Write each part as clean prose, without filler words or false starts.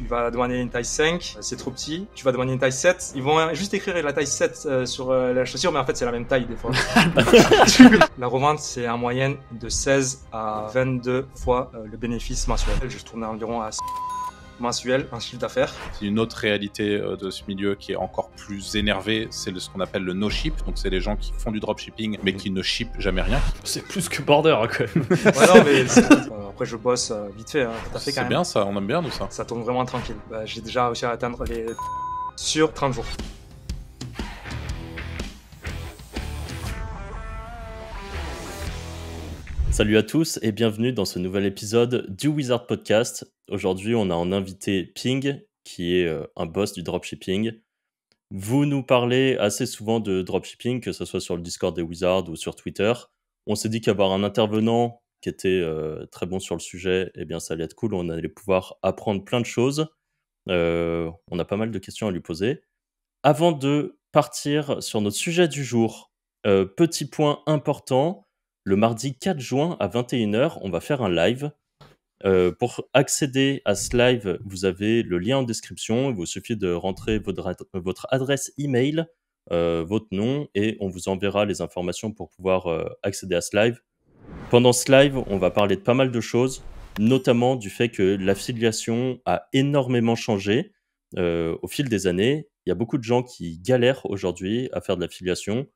tu vas demander une taille 5, c'est trop petit. Tu vas demander une taille 7, ils vont juste écrire la taille 7 sur la chaussure, mais en fait c'est la même taille des fois. La revente, c'est en moyenne de 16 à 22 fois le bénéfice mensuel. Je tourne environ à mensuel, un chiffre d'affaires. C'est une autre réalité de ce milieu qui est encore plus énervée, c'est ce qu'on appelle le no-ship. Donc c'est les gens qui font du dropshipping mais qui ne shippent jamais rien. C'est plus que border quand même. Ouais, non, mais après je bosse vite fait, tout à fait quand même. C'est bien ça, on aime bien nous ça. Ça tourne vraiment tranquille. J'ai déjà réussi à atteindre les sur 30 jours. Salut à tous et bienvenue dans ce nouvel épisode du Wizard Podcast. Aujourd'hui, on a en invité Ping, qui est un boss du dropshipping. Vous nous parlez assez souvent de dropshipping, que ce soit sur le Discord des Wizards ou sur Twitter. On s'est dit qu'avoir un intervenant qui était très bon sur le sujet, eh bien, ça allait être cool. On allait pouvoir apprendre plein de choses. On a pas mal de questions à lui poser. Avant de partir sur notre sujet du jour, petit point important. Le mardi 4 juin à 21h, on va faire un live. Pour accéder à ce live, vous avez le lien en description. Il vous suffit de rentrer votre adresse email, votre nom, et on vous enverra les informations pour pouvoir accéder à ce live. Pendant ce live, on va parler de pas mal de choses, notamment du fait que l'affiliation a énormément changé au fil des années. Il y a beaucoup de gens qui galèrent aujourd'hui à faire de l'affiliation.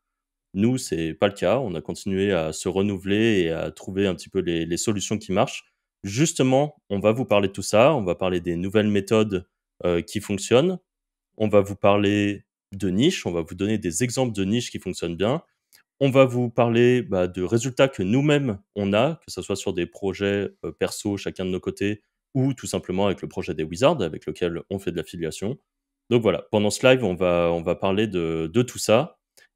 Nous, c'est pas le cas. On a continué à se renouveler et à trouver un petit peu les solutions qui marchent. Justement, on va vous parler de tout ça. On va parler des nouvelles méthodes qui fonctionnent. On va vous parler de niches. On va vous donner des exemples de niches qui fonctionnent bien. On va vous parler de résultats que nous-mêmes, on a, que ce soit sur des projets perso, chacun de nos côtés, ou tout simplement avec le projet des Wizards, avec lequel on fait de l'affiliation. Donc voilà, pendant ce live, on va parler de tout ça.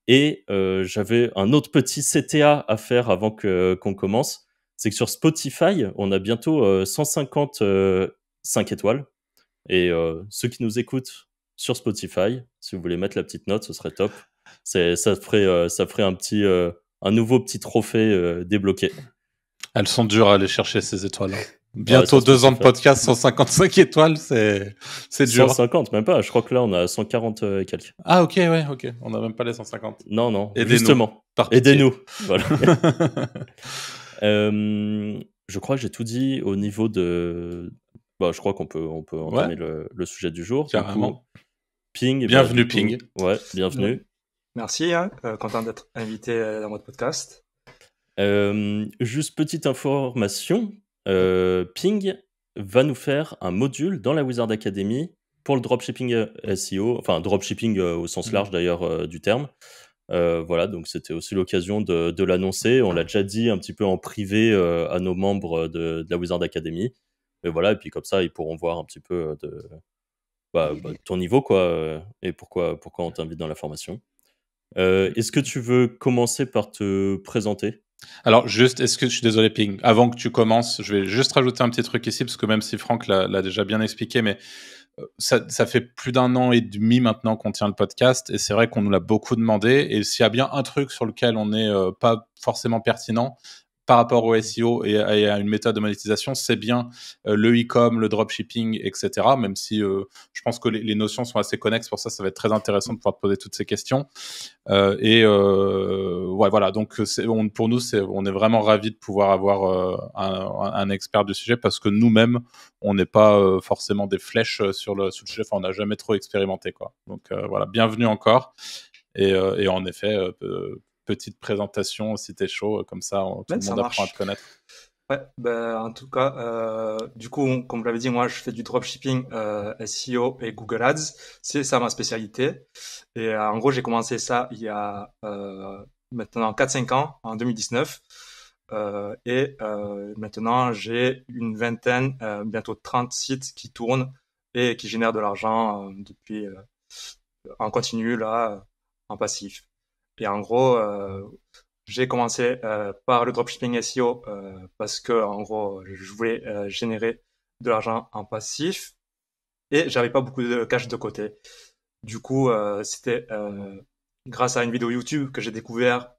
Et j'avais un autre petit CTA à faire avant qu'on commence. C'est que sur Spotify, on a bientôt 150 5 étoiles. Et ceux qui nous écoutent sur Spotify, si vous voulez mettre la petite note, ce serait top. Ça ferait un nouveau petit trophée débloqué. Elles sont dures à aller chercher ces étoiles. Bientôt 2 ans de podcast, 155 étoiles, c'est dur. 150, même pas. Je crois que là, on a 140 et quelques. Ah, ok. On n'a même pas les 150. Non. Aidez-nous. Justement. Aidez-nous. Voilà. Ouais. Je crois que j'ai tout dit au niveau de... je crois qu'on peut entamer le sujet du jour. Carrément. Du coup, Ping. Bienvenue, Ping. Ouais, bienvenue. Merci, content d'être invité dans votre podcast. Juste petite information. Ping va nous faire un module dans la Wizard Academy pour le dropshipping SEO, enfin dropshipping au sens large d'ailleurs du terme. Voilà, donc c'était aussi l'occasion de l'annoncer. On l'a déjà dit un petit peu en privé à nos membres de la Wizard Academy. Mais voilà, et puis comme ça, ils pourront voir un petit peu de ton niveau, quoi, et pourquoi on t'invite dans la formation. Est-ce que tu veux commencer par te présenter ? Alors, je suis désolé, Ping, avant que tu commences, je vais juste rajouter un petit truc ici, parce que même si Franck l'a déjà bien expliqué, mais ça fait plus d'1 an et demi maintenant qu'on tient le podcast, et c'est vrai qu'on nous l'a beaucoup demandé, et s'il y a bien un truc sur lequel on n'est pas forcément pertinent, par rapport au SEO et à une méthode de monétisation, c'est bien le e-com, le dropshipping, etc. Même si je pense que les notions sont assez connexes, pour ça va être très intéressant de pouvoir te poser toutes ces questions. Voilà. Donc pour nous, on est vraiment ravis de pouvoir avoir un expert du sujet, parce que nous-mêmes, on n'est pas forcément des flèches sur le sujet. Enfin, on n'a jamais trop expérimenté, quoi. Donc voilà, bienvenue encore. Et en effet. Petite présentation si t'es chaud, comme ça tout le monde apprend à te connaître. Ouais, en tout cas, du coup, comme je l'avais dit, moi je fais du dropshipping, SEO et Google Ads, c'est ça ma spécialité. Et en gros, j'ai commencé ça il y a maintenant 4-5 ans, en 2019. Maintenant, j'ai une vingtaine, bientôt 30 sites qui tournent et qui génèrent de l'argent depuis en continu, là, en passif. Et en gros, j'ai commencé par le dropshipping SEO parce que en gros, je voulais générer de l'argent en passif et j'avais pas beaucoup de cash de côté. Du coup, c'était grâce à une vidéo YouTube que j'ai découvert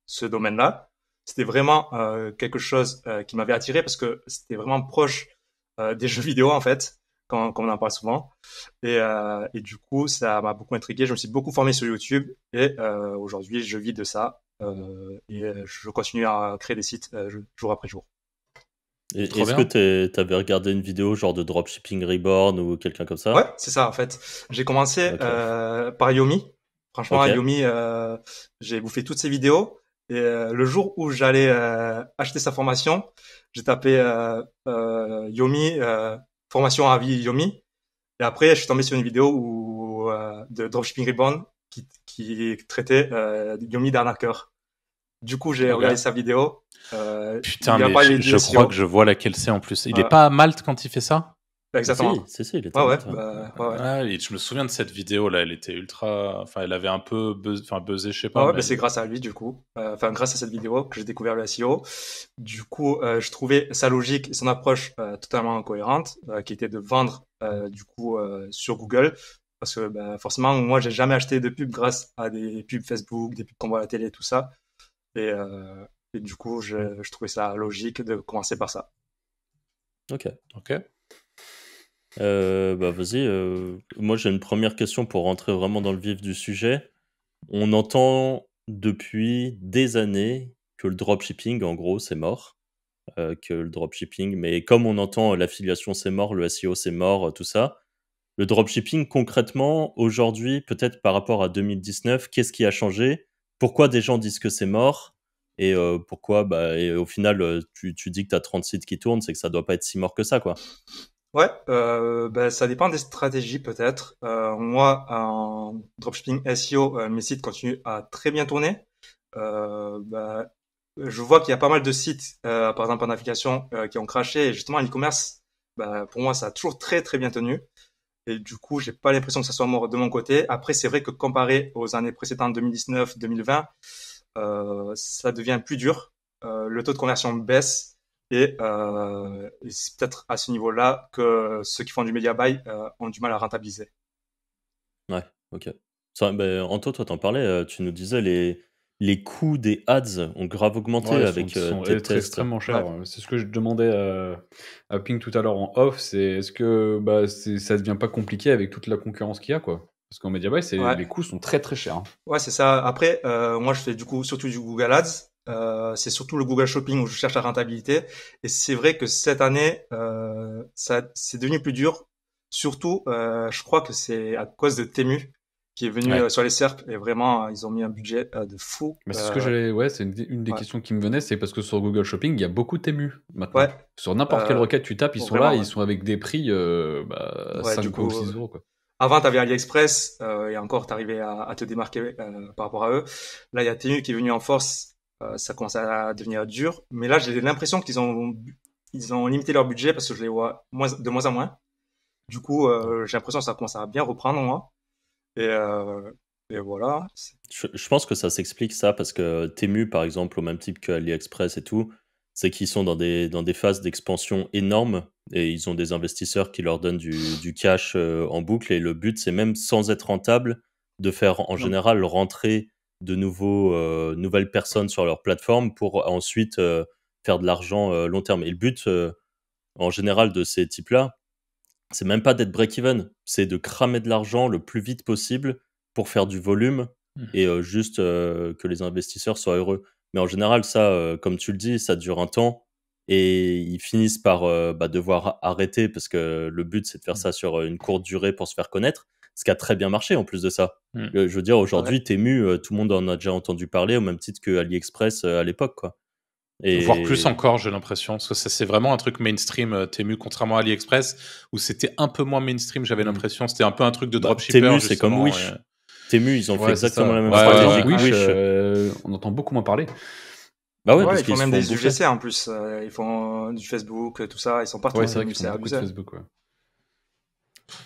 ce domaine-là. C'était vraiment quelque chose qui m'avait attiré parce que c'était vraiment proche des jeux vidéo en fait. quand on en parle souvent. Et du coup, ça m'a beaucoup intrigué. Je me suis beaucoup formé sur YouTube et aujourd'hui, je vis de ça. Et je continue à créer des sites jour après jour. Est-ce bien. que t'avais regardé une vidéo genre de Dropshipping Reborn ou quelqu'un comme ça? Ouais, c'est ça en fait. J'ai commencé Ok. par Yomi. Franchement, Ok. Yomi, j'ai bouffé toutes ses vidéos. Et le jour où j'allais acheter sa formation, j'ai tapé Yomi, formation à vie Yomi. Et après, je suis tombé sur une vidéo de Dropshipping Reborn qui traitait Yomi d'arnaqueur. Du coup, j'ai regardé Ok. sa vidéo. Putain, Il a mais pas je les crois SEO. que je vois laquelle c'est en plus. Il est Ouais, pas à Malte quand il fait ça? exactement. Si, il était Ouais, à ouais, Malte, ouais. ouais. Ah, et je me souviens de cette vidéo là, elle était ultra. Enfin, elle avait un peu buzzé, je sais pas, Ouais, mais bah c'est grâce à lui, du coup. Enfin, grâce à cette vidéo que j'ai découvert le SEO. Du coup, je trouvais sa logique et son approche totalement cohérente, qui était de vendre, du coup, sur Google. Parce que, bah, forcément, moi, j'ai jamais acheté de pub grâce à des pubs Facebook, des pubs qu'on voit à la télé, tout ça. Et, du coup, je trouvais ça logique de commencer par ça. Ok. ok. Bah vas-y. Moi, j'ai une première question pour rentrer vraiment dans le vif du sujet. On entend depuis des années que le dropshipping, en gros, c'est mort. Que le dropshipping, mais comme on entend l'affiliation c'est mort, le SEO c'est mort, tout ça. Le dropshipping, concrètement, aujourd'hui, peut-être par rapport à 2019, qu'est-ce qui a changé? Pourquoi des gens disent que c'est mort? Et pourquoi, bah, et au final, tu dis que tu as 30 sites qui tournent, c'est que ça doit pas être si mort que ça, quoi. Ouais, bah, ça dépend des stratégies peut-être. Moi, en dropshipping SEO, mes sites continuent à très bien tourner. Bah, je vois qu'il y a pas mal de sites, par exemple en navigation, qui ont craché. Et justement, l'e-commerce, bah, pour moi, ça a toujours très très bien tenu. Et du coup, j'ai pas l'impression que ça soit mort de mon côté. Après, c'est vrai que comparé aux années précédentes, 2019, 2020, ça devient plus dur. Le taux de conversion baisse. Et c'est peut-être à ce niveau-là que ceux qui font du media buy ont du mal à rentabiliser. Ouais, ok. Ça, bah, Anto, toi, t'en parlais, tu nous disais les coûts des ads ont grave augmenté Ouais, avec ils sont tes tests. extrêmement Ouais, chers. C'est ce que je demandais à Ping tout à l'heure en off, c'est est-ce que bah, ça devient pas compliqué avec toute la concurrence qu'il y a, quoi? Parce qu'en Mediabuy, ouais, les coûts sont très très chers, hein. ouais, c'est ça. Après, moi, je fais du coup surtout du Google Ads. C'est surtout le Google Shopping où je cherche la rentabilité. Et c'est vrai que cette année, ça, c'est devenu plus dur. Surtout, je crois que c'est à cause de Temu qui est venu Ouais. sur les SERP et vraiment, ils ont mis un budget de fou. Mais c'est ce que j'allais. Ouais, c'est une des Ouais, questions qui me venait, c'est parce que sur Google Shopping, il y a beaucoup de Temu ouais, maintenant. Sur n'importe quelle euh, requête tu tapes, ils sont là, vraiment, et ouais. ils sont avec des prix Ouais, du 5 ou coup, 6 euros, quoi. avant, tu avais AliExpress et encore, tu arrivais à te démarquer par rapport à eux. Là, il y a Temu qui est venu en force. Ça commence à devenir dur. Mais là, j'ai l'impression ils ont limité leur budget parce que je les vois de moins en moins. Du coup, j'ai l'impression que ça commence à bien reprendre, moi. Et, euh, et voilà. Je pense que ça s'explique ça parce que Temu, par exemple, au même type que AliExpress et tout, c'est qu'ils sont dans des phases d'expansion énormes et ils ont des investisseurs qui leur donnent du cash en boucle. Et le but, c'est même sans être rentable, de faire en Non, général rentrer nouvelles personnes sur leur plateforme pour ensuite faire de l'argent long terme. Et le but, en général, de ces types-là, c'est même pas d'être break-even, c'est de cramer de l'argent le plus vite possible pour faire du volume et juste que les investisseurs soient heureux. Mais en général, ça, comme tu le dis, ça dure un temps et ils finissent par devoir arrêter parce que le but, c'est de faire ça sur une courte durée pour se faire connaître, ce qui a très bien marché en plus de ça. Mm. Je veux dire, ouais. aujourd'hui, Temu, tout le monde en a déjà entendu parler au même titre que AliExpress à l'époque, quoi. Voire plus Et encore, j'ai l'impression. Parce que ça, c'est vraiment un truc mainstream, Temu, contrairement à AliExpress, où c'était un peu moins mainstream, j'avais Mm. l'impression. C'était un peu un truc de bah, dropshipper, Temu, c'est comme justement. Wish. Temu, ils ont fait Ouais, c'est exactement la ça. même Ouais, Par ouais, exemple, ouais. stratégie que Wish, Wish. on entend beaucoup moins parler. Bah ouais, Ouais, parce ils font qu'ils se même font des bouffer. UGC en plus. Ils font du Facebook, tout ça. Ils sont partout, Ouais, c'est vrai Temu, qu'ils c'est font beaucoup de abusé. Facebook, ouais.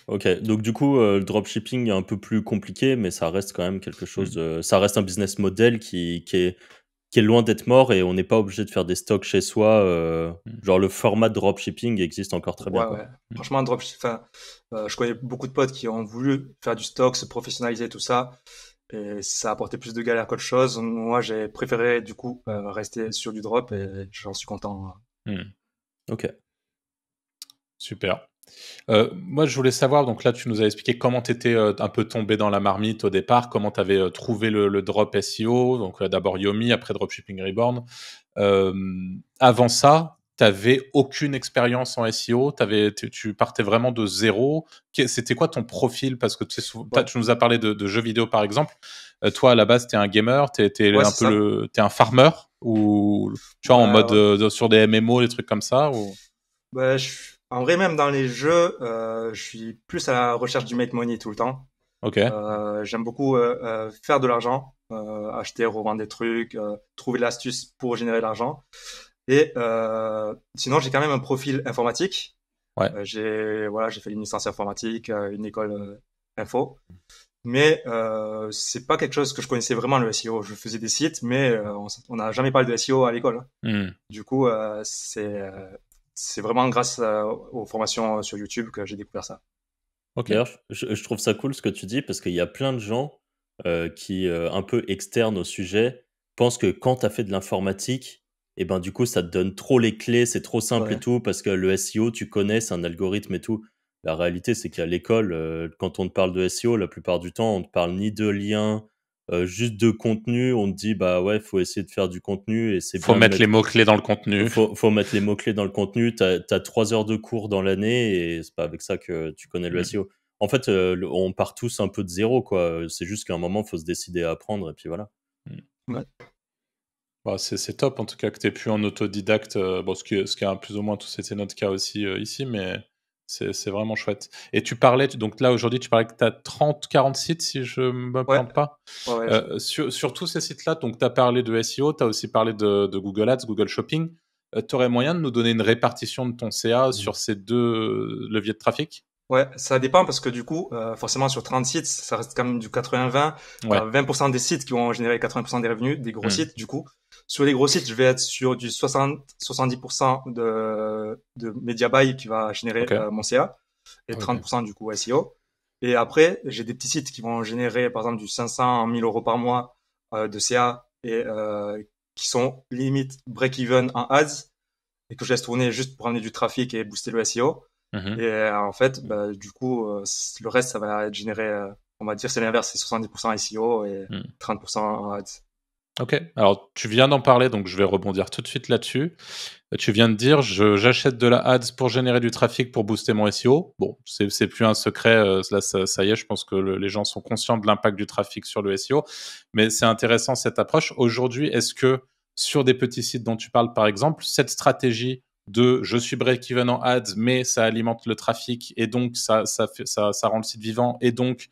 Ok, donc du coup, le dropshipping est un peu plus compliqué, mais ça reste quand même quelque chose de... Ça reste un business model qui est loin d'être mort et on n'est pas obligé de faire des stocks chez soi. Genre le format de dropshipping existe encore très bien, Ouais, quoi. ouais. Franchement, enfin, je connais beaucoup de potes qui ont voulu faire du stock, se professionnaliser, tout ça. Et ça a apporté plus de galères qu'autre chose. Moi, j'ai préféré, du coup, rester sur du drop et j'en suis content. Mm. Ok. Super. Moi, je voulais savoir, donc là, tu nous as expliqué comment tu étais un peu tombé dans la marmite au départ, comment tu avais trouvé le drop SEO, donc d'abord Yomi, après Dropshipping Reborn. Avant ça, tu n'avais aucune expérience en SEO, tu partais vraiment de zéro. C'était quoi ton profil? Parce que tu nous as parlé de jeux vidéo, par exemple. Toi, à la base, tu es un gamer, tu es un farmer, ou tu vois, en mode sur des MMO, des trucs comme ça ou... Bah, en vrai, même dans les jeux, je suis plus à la recherche du make money tout le temps. Ok. J'aime beaucoup faire de l'argent, acheter, revendre des trucs, trouver l'astuce pour générer de l'argent. Et sinon, j'ai quand même un profil informatique. Ouais. J'ai fait une licence informatique, une école info. Mais c'est pas quelque chose que je connaissais vraiment, le SEO. Je faisais des sites, mais on n'a jamais parlé de SEO à l'école. Du coup, c'est vraiment grâce aux formations sur YouTube que j'ai découvert ça. Okay. D'ailleurs, je trouve ça cool ce que tu dis, parce qu'il y a plein de gens qui, un peu externes au sujet, pensent que quand tu as fait de l'informatique, et ben du coup, ça te donne trop les clés, c'est trop simple et tout, parce que le SEO, tu connais, c'est un algorithme et tout. La réalité, c'est qu'à l'école, quand on te parle de SEO, la plupart du temps, on te parle ni de liens, juste de contenu. On te dit, bah ouais, faut essayer de faire du contenu et c'est faut mettre les mots-clés dans le contenu. Faut mettre les mots-clés dans le contenu. T'as 3 heures de cours dans l'année et c'est pas avec ça que tu connais le SEO. En fait, on part tous un peu de zéro, quoi. C'est juste qu'à un moment, faut se décider à apprendre et puis voilà. Ouais. Bah, c'est top en tout cas que tu aies pu en autodidacte, ce qui est plus ou moins tout, c'était notre cas aussi ici, mais c'est vraiment chouette. Et tu parlais, donc là aujourd'hui tu parlais que tu as 30-40 sites si je me plante pas. Sur tous ces sites-là, donc tu as parlé de SEO, tu as aussi parlé de Google Ads, Google Shopping. Tu aurais moyen de nous donner une répartition de ton CA sur ces deux leviers de trafic? Ouais, ça dépend parce que du coup, forcément sur 30 sites, ça reste quand même du 80-20. 20% des sites qui vont générer 80% des revenus, des gros sites du coup. Sur les gros sites, je vais être sur du 70% de media buy qui va générer mon CA et 30% du coup SEO. Et après, j'ai des petits sites qui vont générer par exemple du 500 à 1000 euros par mois de CA et qui sont limite break-even en ads et que je laisse tourner juste pour amener du trafic et booster le SEO. Et en fait, du coup, le reste, ça va être généré, on va dire, c'est l'inverse, c'est 70% SEO et 30% en ads. Ok, alors tu viens d'en parler, donc je vais rebondir tout de suite là-dessus. Tu viens de dire, j'achète de la ads pour générer du trafic pour booster mon SEO. Bon, c'est plus un secret, là ça y est, je pense que les gens sont conscients de l'impact du trafic sur le SEO, mais c'est intéressant cette approche. Aujourd'hui, est-ce que sur des petits sites dont tu parles par exemple, cette stratégie de je suis break-even en ads, mais ça alimente le trafic et donc ça rend le site vivant et donc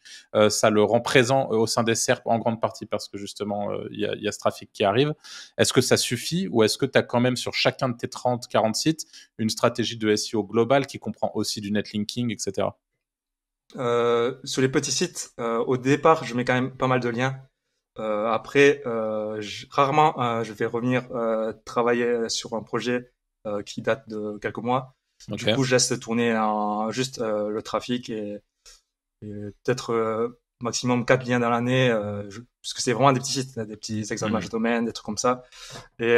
ça le rend présent au sein des SERP en grande partie parce que justement il y a ce trafic qui arrive. Est-ce que ça suffit ou est-ce que tu as quand même sur chacun de tes 30-40 sites une stratégie de SEO globale qui comprend aussi du netlinking, etc. Sur les petits sites, au départ, je mets quand même pas mal de liens. Après, rarement, je vais revenir travailler sur un projet qui date de quelques mois. Du coup, je laisse tourner juste le trafic et peut-être maximum 4 liens dans l'année, parce que c'est vraiment des petits sites, des petits examens de domaine, des trucs comme ça. Et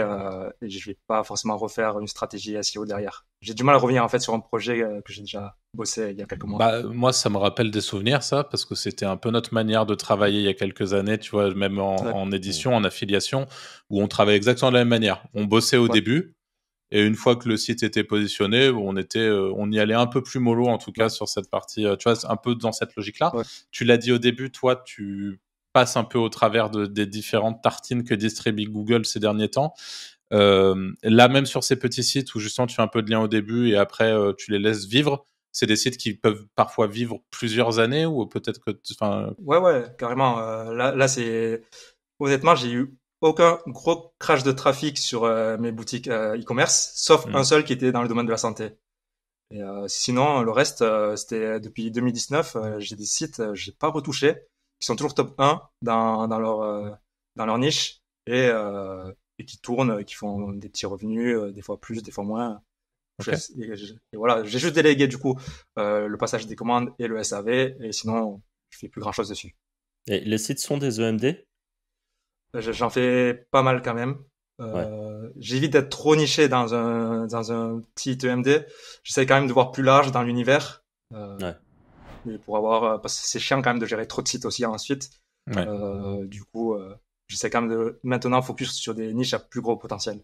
je vais pas forcément refaire une stratégie SEO derrière. J'ai du mal à revenir en fait sur un projet que j'ai déjà bossé il y a quelques mois. Moi, ça me rappelle des souvenirs, ça, parce que c'était un peu notre manière de travailler il y a quelques années, tu vois, même en édition, en affiliation, où on travaillait exactement de la même manière. On bossait au début, et une fois que le site était positionné, on y allait un peu plus mollo, en tout cas, sur cette partie, tu vois, un peu dans cette logique-là. Tu l'as dit au début, toi, tu passes un peu au travers des différentes tartines que distribue Google ces derniers temps. Là, même sur ces petits sites où justement tu fais un peu de lien au début et après tu les laisses vivre, c'est des sites qui peuvent parfois vivre plusieurs années ou peut-être que... Ouais, carrément. Là c'est... Honnêtement, j'ai eu aucun gros crash de trafic sur mes boutiques e-commerce, sauf un seul qui était dans le domaine de la santé. Et sinon, le reste, c'était depuis 2019, j'ai des sites, j'ai pas retouché, qui sont toujours top 1 dans leur niche et qui tournent, qui font des petits revenus, des fois plus, des fois moins. Et voilà, j'ai juste délégué du coup le passage des commandes et le SAV, et sinon, je fais plus grand chose dessus. Et les sites sont des EMD ? J'en fais pas mal quand même. j'évite d'être trop niché dans un petit EMD. J'essaie quand même de voir plus large dans l'univers. Ouais. Mais pour avoir, parce que c'est chiant quand même de gérer trop de sites aussi ensuite. Ouais. Du coup, j'essaie quand même de maintenant focus sur des niches à plus gros potentiel.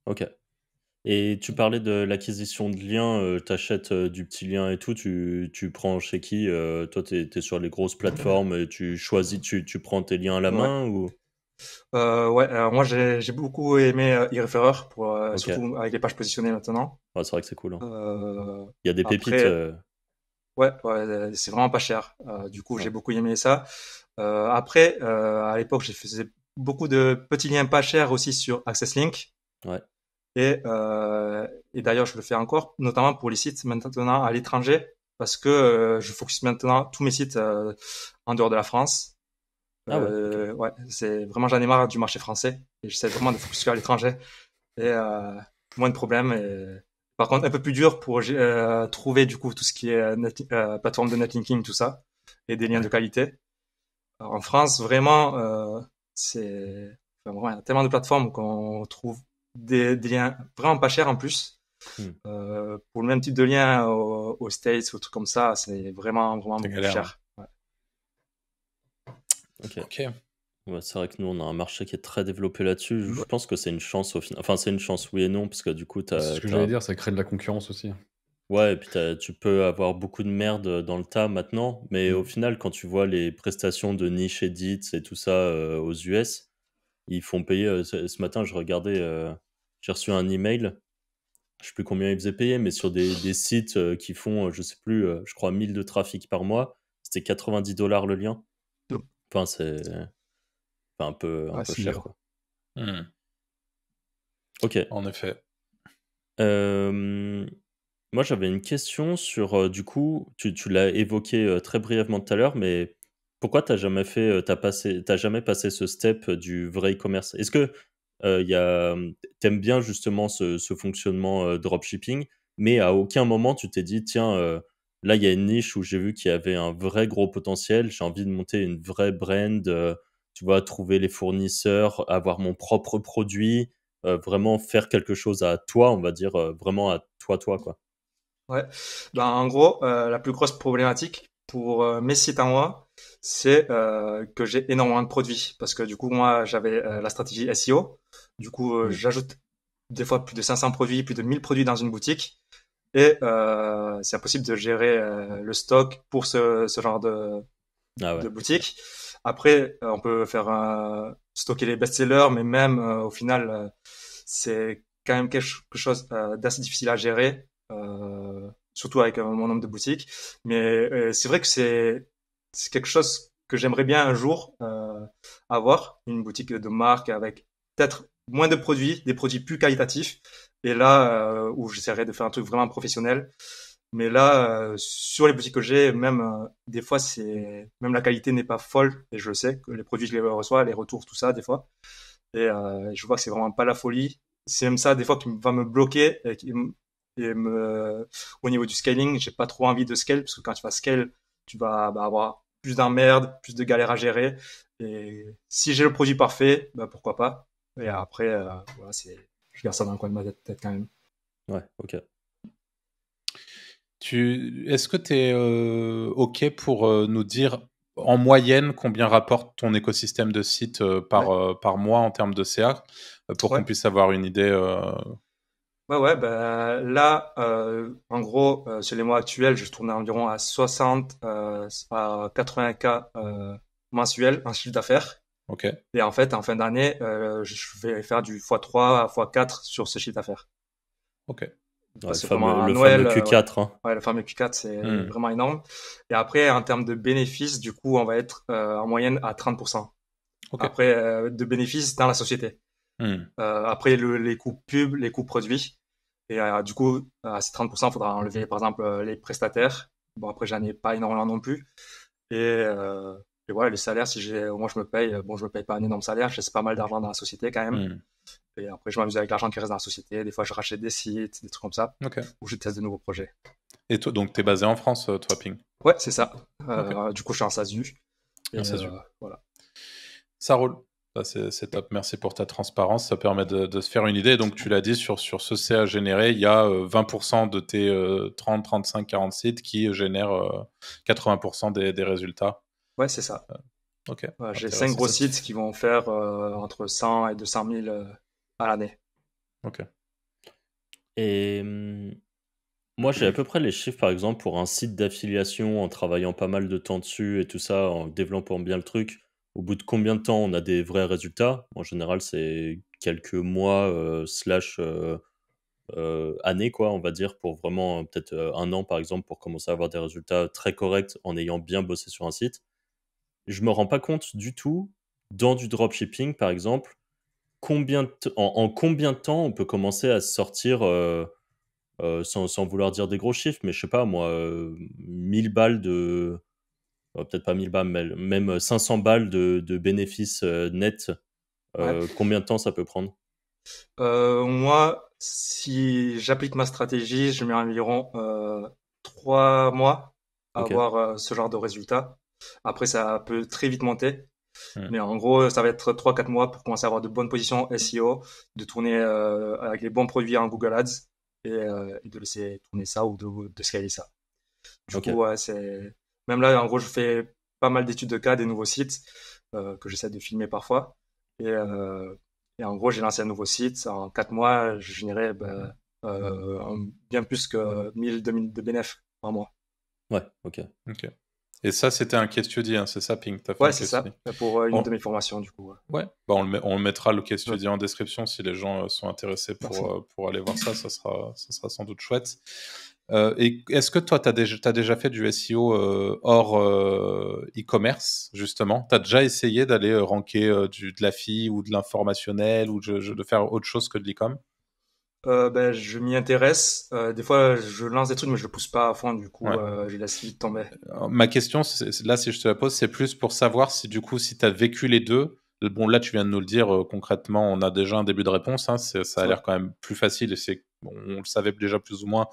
Ok. Et tu parlais de l'acquisition de liens, t'achètes du petit lien et tout, tu prends chez qui? Toi, t'es sur les grosses plateformes et tu choisis, tu prends tes liens à la Ouais. main ou? Ouais, alors moi j'ai beaucoup aimé eReferrer pour Ok. surtout avec les pages positionnées maintenant. Ouais, c'est vrai que c'est cool, hein. Il y a des Après, pépites. ouais, c'est vraiment pas cher. Du coup, Ouais. j'ai beaucoup aimé ça. Après, à l'époque, j'ai fait beaucoup de petits liens pas chers aussi sur AccessLink. Ouais. Et d'ailleurs, je le fais encore, notamment pour les sites maintenant à l'étranger, parce que je focus maintenant tous mes sites en dehors de la France. Ah ouais, ok. Ouais, c'est vraiment j'en ai marre du marché français et j'essaie vraiment de focus à l'étranger et moins de problèmes. Et par contre, un peu plus dur pour trouver du coup tout ce qui est plateforme de netlinking, tout ça, et des liens de qualité. Alors, en France, vraiment, vraiment, il y a tellement de plateformes qu'on trouve des liens vraiment pas chers en plus. Hmm. Pour le même type de lien aux States ou trucs comme ça, c'est vraiment C'est beaucoup galère, cher. Ouais. Ok. Ok. Ouais, c'est vrai que nous, on a un marché qui est très développé là-dessus. Je pense que c'est une chance au final. Enfin, c'est une chance, oui et non, parce que du coup, C'est ce que j'allais dire, ça crée de la concurrence aussi. Ouais, et puis tu peux avoir beaucoup de merde dans le tas maintenant, mais au final, quand tu vois les prestations de niche edits et tout ça aux US, ils font payer. Ce matin, je regardais, j'ai reçu un email, je sais plus combien ils faisaient payer, mais sur des sites qui font, je sais plus, je crois 1000 de trafic par mois, c'était $90 le lien. Enfin, c'est un peu Ouais, c'est cher, dur. quoi. Hmm. Ok. En effet. Moi, j'avais une question sur, du coup, tu l'as évoqué très brièvement tout à l'heure, mais pourquoi t'as jamais fait, t'as jamais passé ce step du vrai e-commerce? Est-ce que t'aimes bien justement ce fonctionnement dropshipping, mais à aucun moment tu t'es dit, tiens, là, il y a une niche où j'ai vu qu'il y avait un vrai gros potentiel, j'ai envie de monter une vraie brand, tu vois, trouver les fournisseurs, avoir mon propre produit, vraiment faire quelque chose à toi, on va dire, vraiment à toi, quoi. Ouais. Ben, en gros, la plus grosse problématique pour mes sites à moi, c'est que j'ai énormément de produits. Parce que du coup, moi, j'avais la stratégie SEO. Du coup, Mm. j'ajoute des fois plus de 500 produits, plus de 1000 produits dans une boutique. Et c'est impossible de gérer le stock pour ce genre Ah de ouais, boutique. Après, on peut faire stocker les best-sellers, mais même au final, c'est quand même quelque chose d'assez difficile à gérer, surtout avec mon nombre de boutiques. Mais c'est vrai que c'est quelque chose que j'aimerais bien un jour avoir, une boutique de marque avec peut-être moins de produits, des produits plus qualitatifs. Et là, où j'essaierai de faire un truc vraiment professionnel. Mais là, sur les boutiques que j'ai, même des fois, c'est même la qualité n'est pas folle. Et je le sais que les produits, je les reçois, les retours, tout ça, des fois. Et je vois que c'est vraiment pas la folie. C'est même ça, des fois, qui va me bloquer au niveau du scaling, j'ai pas trop envie de scale parce que quand tu vas scale, tu vas avoir plus d'emmerdes, plus de galères à gérer. Et si j'ai le produit parfait, bah pourquoi pas. Et après, voilà, je garde ça dans le coin de ma tête quand même. ouais, ok. Est-ce que tu es OK pour nous dire en moyenne combien rapporte ton écosystème de sites par mois en termes de CA pour Ouais. qu'on puisse avoir une idée Ouais, ben là, en gros, sur les mois actuels, je tourne environ à 60 à 80K mensuels en chiffre d'affaires. OK. Et en fait, en fin d'année, je vais faire du x3 à x4 sur ce chiffre d'affaires. Ouais, Parce que vraiment, à le Noël, fameux Q4, hein. ouais, le fameux Q4, c'est Hmm. vraiment énorme. Et après, en termes de bénéfices, du coup, on va être en moyenne à 30%. OK. Après, de bénéfices dans la société. Hmm. Après, les coûts pub, les coûts produits. Et du coup, à ces 30%, il faudra enlever, par exemple, les prestataires. Bon, après, j'en ai pas énormément non plus. Et voilà, les salaires, moi, je me paye, bon, je me paye pas un énorme salaire, je laisse pas mal d'argent dans la société quand même. Hmm. Et après, je m'amuse avec l'argent qui reste dans la société. Des fois, je rachète des sites, des trucs comme ça, OK. ou je teste de nouveaux projets. Et toi, donc, tu es basé en France, toi, Ping? Ouais, c'est ça. Ok. Du coup, je suis en SASU. Et Un SASU. voilà. Ça roule. Bah, c'est top. Merci pour ta transparence. Ça permet de se faire une idée. Donc, tu l'as dit, sur ce CA généré, il y a 20% de tes 30, 35, 40 sites qui génèrent 80% des résultats. Ouais, c'est ça. Ok. Ouais, j'ai Intéressant. 5 gros sites qui vont faire entre 100 et 200 000 à l'année. Ok. Et moi, j'ai à peu près les chiffres, par exemple, pour un site d'affiliation, en travaillant pas mal de temps dessus et tout ça, en développant bien le truc. Au bout de combien de temps on a des vrais résultats? En général, c'est quelques mois slash années, quoi, on va dire, pour vraiment peut-être un an, par exemple, pour commencer à avoir des résultats très corrects en ayant bien bossé sur un site. Je me rends pas compte du tout, dans du dropshipping, par exemple, en combien de temps on peut commencer à sortir, sans vouloir dire des gros chiffres, mais je sais pas moi, 1000 balles peut-être pas 1000 balles, mais même 500 balles de bénéfices nets. Ouais. Combien de temps ça peut prendre? Moi, si j'applique ma stratégie, je mets environ 3 mois à Ok. avoir ce genre de résultats. Après, ça peut très vite monter. Hmm. Mais en gros, ça va être 3-4 mois pour commencer à avoir de bonnes positions SEO, de tourner avec les bons produits en Google Ads et de laisser tourner ça ou de scaler ça. Du Ok. coup, ouais, même là, en gros, je fais pas mal d'études de cas, des nouveaux sites que j'essaie de filmer parfois. Et en gros, j'ai lancé un nouveau site. En 4 mois, je générais bien plus que 1000-2000 de bénéfices par mois. Ouais, ok. Ok. Et ça, c'était un case study, hein, c'est ça, Ping? T'as fait Ouais, un c'est case ça, study. pour une On- de mes formations, du coup. Ouais. Ouais, bah, on le mettra le case Ouais. study en description si les gens sont intéressés Merci. pour aller voir ça, ça sera sans doute chouette. Et est-ce que toi, t'as déjà fait du SEO hors e-commerce, justement? T'as déjà essayé d'aller ranker de la FI ou de l'informationnel ou de faire autre chose que de l'e-com? Ben, je m'y intéresse. Des fois, je lance des trucs, mais je pousse pas à fond. Du coup, Ouais. je laisse vite tomber. Ma question, là, si je te la pose, c'est plus pour savoir si du coup, si tu as vécu les deux. Bon, là, tu viens de nous le dire concrètement, on a déjà un début de réponse. Hein, ça a Ouais. l'air quand même plus facile et on le savait déjà plus ou moins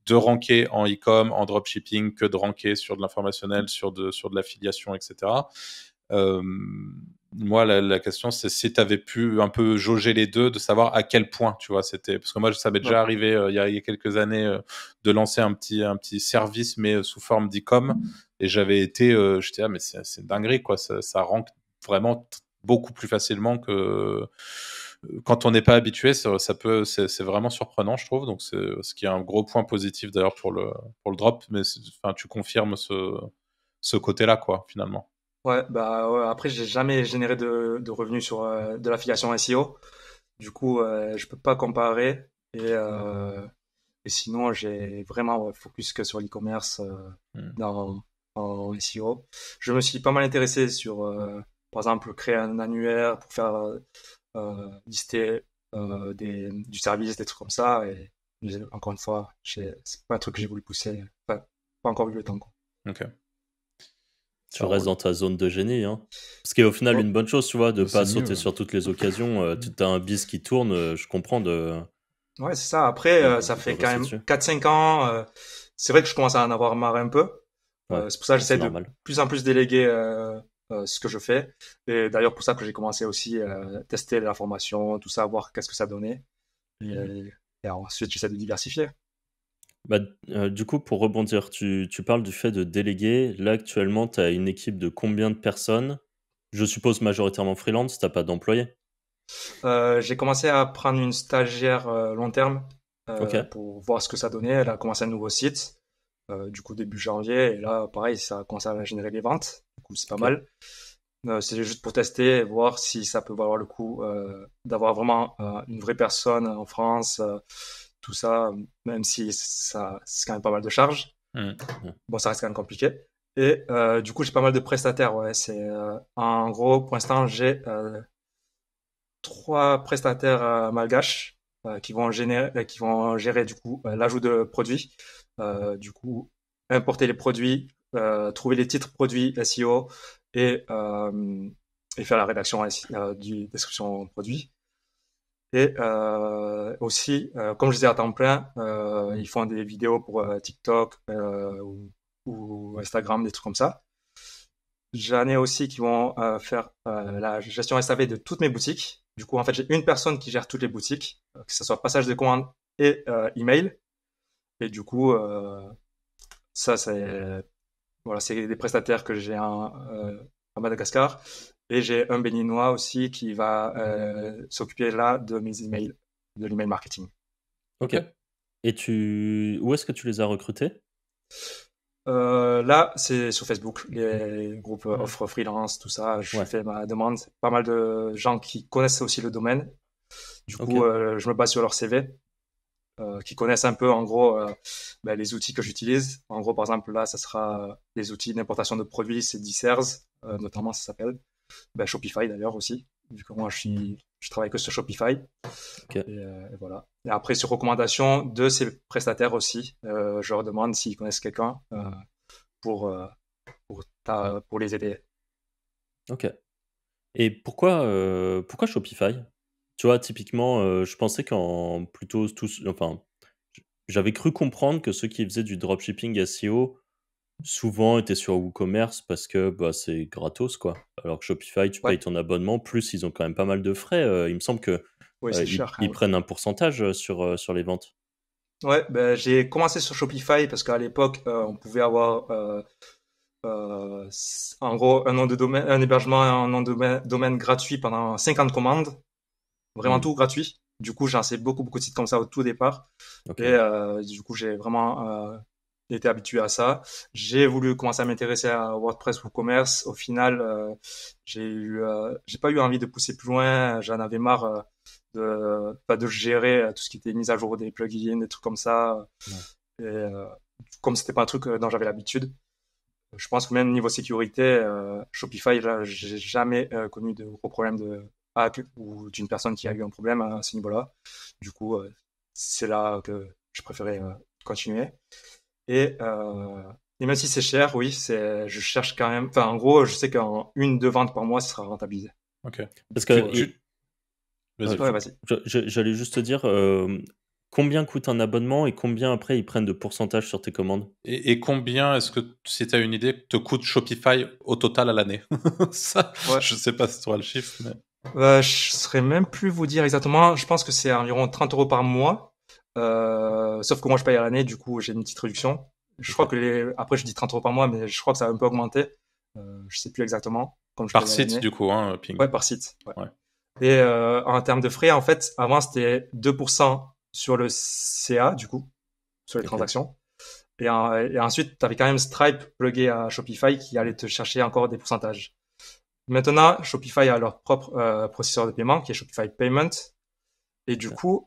de ranker en e-com, en dropshipping que de ranker sur de l'informationnel, sur de l'affiliation, etc. Moi, la question, c'est si tu avais pu un peu jauger les deux, de savoir à quel point, tu vois, c'était. Parce que moi, ça m'est déjà arrivé il y a quelques années de lancer un petit service, mais sous forme d'e-com. Et j'avais été, j'étais, ah, mais c'est une dinguerie, quoi. Ça rank vraiment beaucoup plus facilement que quand on n'est pas habitué. C'est vraiment surprenant, je trouve. Donc, c'est ce qui est un gros point positif d'ailleurs pour le drop. Mais enfin, tu confirmes ce côté-là, quoi, finalement. Ouais, bah ouais, après j'ai jamais généré de revenus sur de l'affiliation SEO. Du coup, je peux pas comparer. Et sinon, j'ai vraiment focus que sur l'e-commerce en SEO. Je me suis pas mal intéressé sur, par exemple, créer un annuaire pour faire lister du service, des trucs comme ça. Et encore une fois, c'est pas un truc que j'ai voulu pousser. Enfin, pas encore eu le temps, quoi. Ok. Tu restes dans ta zone de génie, hein. Ce qui est au final Ouais. une bonne chose, tu vois, de Bah, pas c'est sauter mieux. sur toutes les occasions. Tu as un bis qui tourne, je comprends Ouais, c'est ça. Après, ça de fait quand rester même dessus. 4-5 ans. C'est vrai que je commence à en avoir marre un peu. Ouais, C'est pour ça que c'est j'essaie de normal. plus en plus déléguer ce que je fais. Et d'ailleurs, pour ça que j'ai commencé aussi à tester la formation, tout ça, voir qu'est-ce que ça donnait. Et ensuite, j'essaie de diversifier. Bah, du coup, pour rebondir, tu parles du fait de déléguer. Là, actuellement, tu as une équipe de combien de personnes? Je suppose majoritairement freelance, t'as pas d'employés? J'ai commencé à prendre une stagiaire long terme Ok, pour voir ce que ça donnait. Elle a commencé un nouveau site, du coup début janvier. Et là, pareil, ça a commencé à générer des ventes. Du coup, c'est pas ok. mal. C'est juste pour tester et voir si ça peut valoir le coup d'avoir vraiment une vraie personne en France, tout ça, même si ça c'est quand même pas mal de charges. Mm. Bon, ça reste quand même compliqué. Et du coup, j'ai pas mal de prestataires. Ouais, en gros pour l'instant j'ai 3 prestataires malgaches qui vont gérer du coup l'ajout de produits, du coup importer les produits, trouver les titres produits SEO et, euh, et faire la rédaction du description produit. Et aussi, comme je disais à temps plein, ils font des vidéos pour TikTok ou Instagram, des trucs comme ça. J'en ai aussi qui vont faire la gestion SAV de toutes mes boutiques. Du coup, en fait, j'ai une personne qui gère toutes les boutiques, que ce soit passage de commandes et email. Et du coup, ça, c'est des prestataires que j'ai à Madagascar. Et j'ai un Béninois aussi qui va s'occuper là de mes emails, de l'email marketing. Ok. Et où est-ce que tu les as recrutés? Là, c'est sur Facebook, les groupes offres freelance, tout ça. Je Ouais. fais ma demande. C'est pas mal de gens qui connaissent aussi le domaine. Du Ok. coup, je me base sur leur CV, qui connaissent un peu, en gros, les outils que j'utilise. En gros, par exemple, là, ça sera les outils d'importation de produits, c'est Dicers, notamment, ça s'appelle. Shopify d'ailleurs aussi, vu que moi je travaille que sur Shopify. Ok. Et voilà. Et après, sur recommandation de ces prestataires aussi, je leur demande s'ils connaissent quelqu'un pour les aider. Ok. Et pourquoi Shopify? Tu vois, typiquement, je pensais plutôt tous, enfin, j'avais cru comprendre que ceux qui faisaient du dropshipping SEO souvent étaient sur WooCommerce parce que bah, c'est gratos, quoi. Alors que Shopify, tu Ouais, payes ton abonnement, plus ils ont quand même pas mal de frais. Il me semble que oui, c'est cher quand ils même. prennent un pourcentage sur les ventes. Ouais, j'ai commencé sur Shopify parce qu'à l'époque, on pouvait avoir en gros un nom de domaine, un hébergement et un nom de domaine gratuit pendant 50 commandes, vraiment Hmm. tout gratuit. Du coup, j'ai lancé beaucoup de sites comme ça au tout départ. Ok. Et du coup, j'ai vraiment été habitué à ça. J'ai voulu commencer à m'intéresser à WordPress WooCommerce. Au final, j'ai pas eu envie de pousser plus loin. J'en avais marre de gérer tout ce qui était mise à jour des plugins, des trucs comme ça. Ouais. Et comme c'était pas un truc dont j'avais l'habitude, je pense que même niveau sécurité, Shopify, là, j'ai jamais connu de gros problèmes de hack ou d'une personne qui a eu un problème à ce niveau-là. Du coup, c'est là que je préférais continuer. Et, euh, et même si c'est cher, oui, je cherche quand même. Enfin, en gros, je sais qu'en 1-2 ventes par mois, ça sera rentabilisé. Ok. Parce que Vas-y. Ouais, vas-y. j'allais juste te dire combien coûte un abonnement et combien après ils prennent de pourcentage sur tes commandes. Et combien est-ce que, si tu as une idée, te coûte Shopify au total à l'année? Ça, Ouais. je sais pas si tu auras le chiffre, mais... Je saurais même plus vous dire exactement. Je pense que c'est environ 30 euros par mois. Sauf que moi, je paye à l'année, du coup, j'ai une petite réduction. Je crois que après, je dis 30 euros par mois, mais je crois que ça a un peu augmenté. Je sais plus exactement, comme je Par paye à site, l'année. du coup, hein, Ping. Ouais, par site. Ouais. Ouais. Et en termes de frais, en fait, avant, c'était 2% sur le CA, du coup, sur les Ok. transactions. Et ensuite, tu avais quand même Stripe plugué à Shopify qui allait te chercher encore des pourcentages. Maintenant, Shopify a leur propre processeur de paiement qui est Shopify Payment. Et du coup,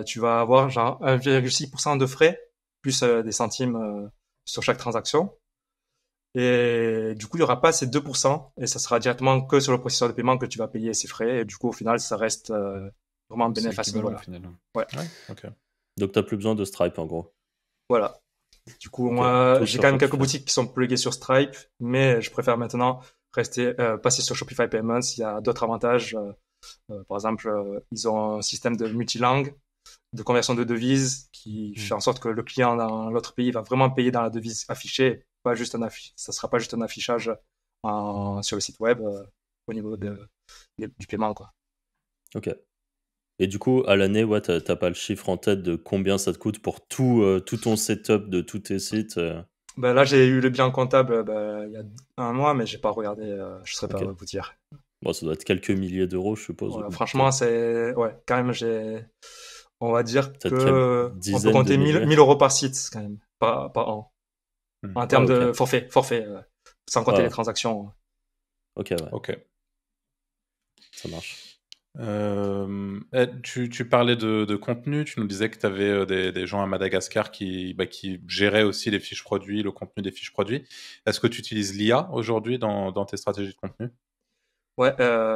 tu vas avoir genre 1,6% de frais, plus des centimes sur chaque transaction. Et du coup, il n'y aura pas ces 2%, et ça sera directement que sur le processeur de paiement que tu vas payer ces frais. Et du coup, au final, ça reste vraiment C'est bénéfice à ce équivalent au niveau-là. final. Ouais, Ouais, ok. Donc t'as plus besoin de Stripe en gros. voilà. Du coup, Ok. moi, Tout j'ai sur quand même quelques Shopify. boutiques qui sont pluguées sur Stripe, mais je préfère maintenant passer sur Shopify Payments. Il y a d'autres avantages. Par exemple, ils ont un système de multilangue, de conversion de devises, qui fait en sorte que le client dans l'autre pays va vraiment payer dans la devise affichée, pas juste ça sera pas juste un affichage sur le site web au niveau du paiement, quoi. Ok. Et du coup, à l'année, ouais, t'as pas le chiffre en tête de combien ça te coûte pour tout ton setup de tous tes sites. Ben là, j'ai eu le bilan comptable il y a un mois, mais j'ai pas regardé. Je saurais pas Ok. vous dire. Bon, ça doit être quelques milliers d'euros, je suppose. Ouais, Ou franchement, quand même, on va dire peut-être quelques que on peut dizaines de compter 1000 milliers. euros par site quand même, par an, en Ah, termes ok. de forfait, sans compter les Ah, transactions. ok, ouais, Ok. ça marche. Tu parlais de contenu, tu nous disais que tu avais des gens à Madagascar qui géraient aussi les fiches produits, le contenu des fiches produits. Est-ce que tu utilises l'IA aujourd'hui dans tes stratégies de contenu? Ouais,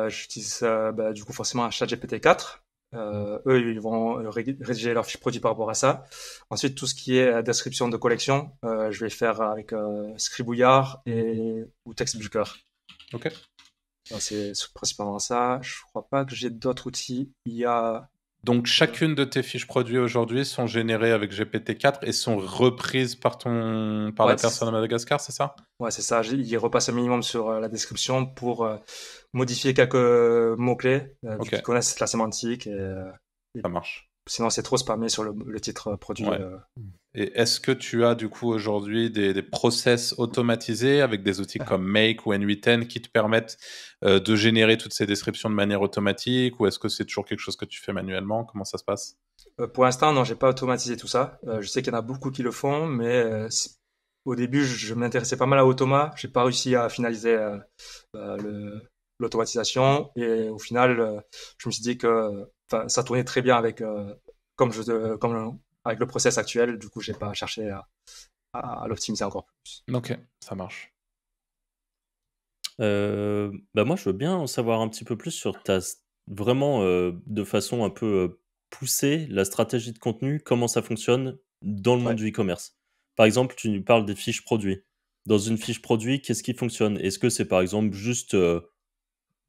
j'utilise du coup forcément ChatGPT 4. Eux, ils vont rédiger leurs fiches produits par rapport à ça. Ensuite, tout ce qui est description de collection, je vais faire avec Scribouillard ou TextBooker. Ok. C'est principalement ça. Je crois pas que j'ai d'autres outils IA. Donc, chacune de tes fiches produits aujourd'hui sont générées avec GPT-4 et sont reprises par la Ouais, personne à Madagascar, c'est ça? ouais, c'est ça. Il repasse un minimum sur la description pour modifier quelques mots-clés, vu Ok, qu'ils connaissent la sémantique. ça marche. Sinon, c'est trop spammé sur le titre produit. Ouais. Et est-ce que tu as du coup aujourd'hui des process automatisés avec des outils comme Make ou N8N qui te permettent de générer toutes ces descriptions de manière automatique, ou est-ce que c'est toujours quelque chose que tu fais manuellement? Comment ça se passe? Pour l'instant, non, j'ai pas automatisé tout ça. Je sais qu'il y en a beaucoup qui le font, mais au début, je m'intéressais pas mal à Automa. J'ai pas réussi à finaliser l'automatisation, et au final, je me suis dit que ça tournait très bien avec comme avec le process actuel. Du coup, j'ai pas cherché à l'optimiser encore plus. Ok, ça marche. Moi, je veux bien en savoir un petit peu plus sur vraiment de façon un peu poussée, la stratégie de contenu, comment ça fonctionne dans le monde Ouais. du e-commerce. Par exemple, tu nous parles des fiches produits. Dans une fiche produit, qu'est-ce qui fonctionne? Est-ce que c'est par exemple juste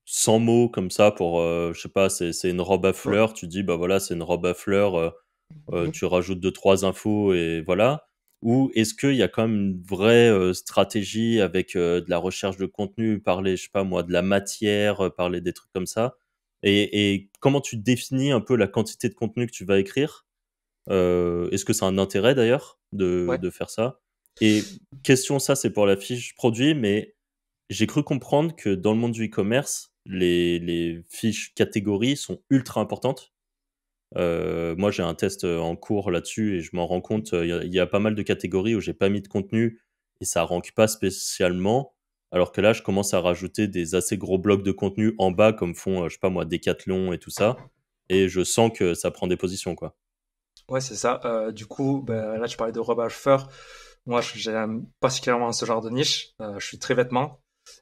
100 mots comme ça pour, je sais pas, c'est une robe à fleurs, tu dis, bah voilà, c'est une robe à fleurs, tu rajoutes 2-3 infos et voilà? Ou est-ce qu'il y a quand même une vraie stratégie avec de la recherche de contenu, parler, je sais pas moi, de la matière, parler des trucs comme ça? Et comment tu définis un peu la quantité de contenu que tu vas écrire? Est-ce que ça a un intérêt d'ailleurs Ouais. de faire ça? Et question, ça c'est pour la fiche produit, mais j'ai cru comprendre que dans le monde du e-commerce, les fiches catégories sont ultra importantes. Moi, j'ai un test en cours là-dessus et je m'en rends compte. Il y a pas mal de catégories où j'ai pas mis de contenu et ça rank pas spécialement. Alors que là, je commence à rajouter des assez gros blocs de contenu en bas, comme font, je sais pas moi, Decathlon et tout ça. Et je sens que ça prend des positions, quoi. Ouais, c'est ça. Du coup, là, tu parlais de robe à fleurs. Moi, j'aime particulièrement ce genre de niche. Je suis très vêtements.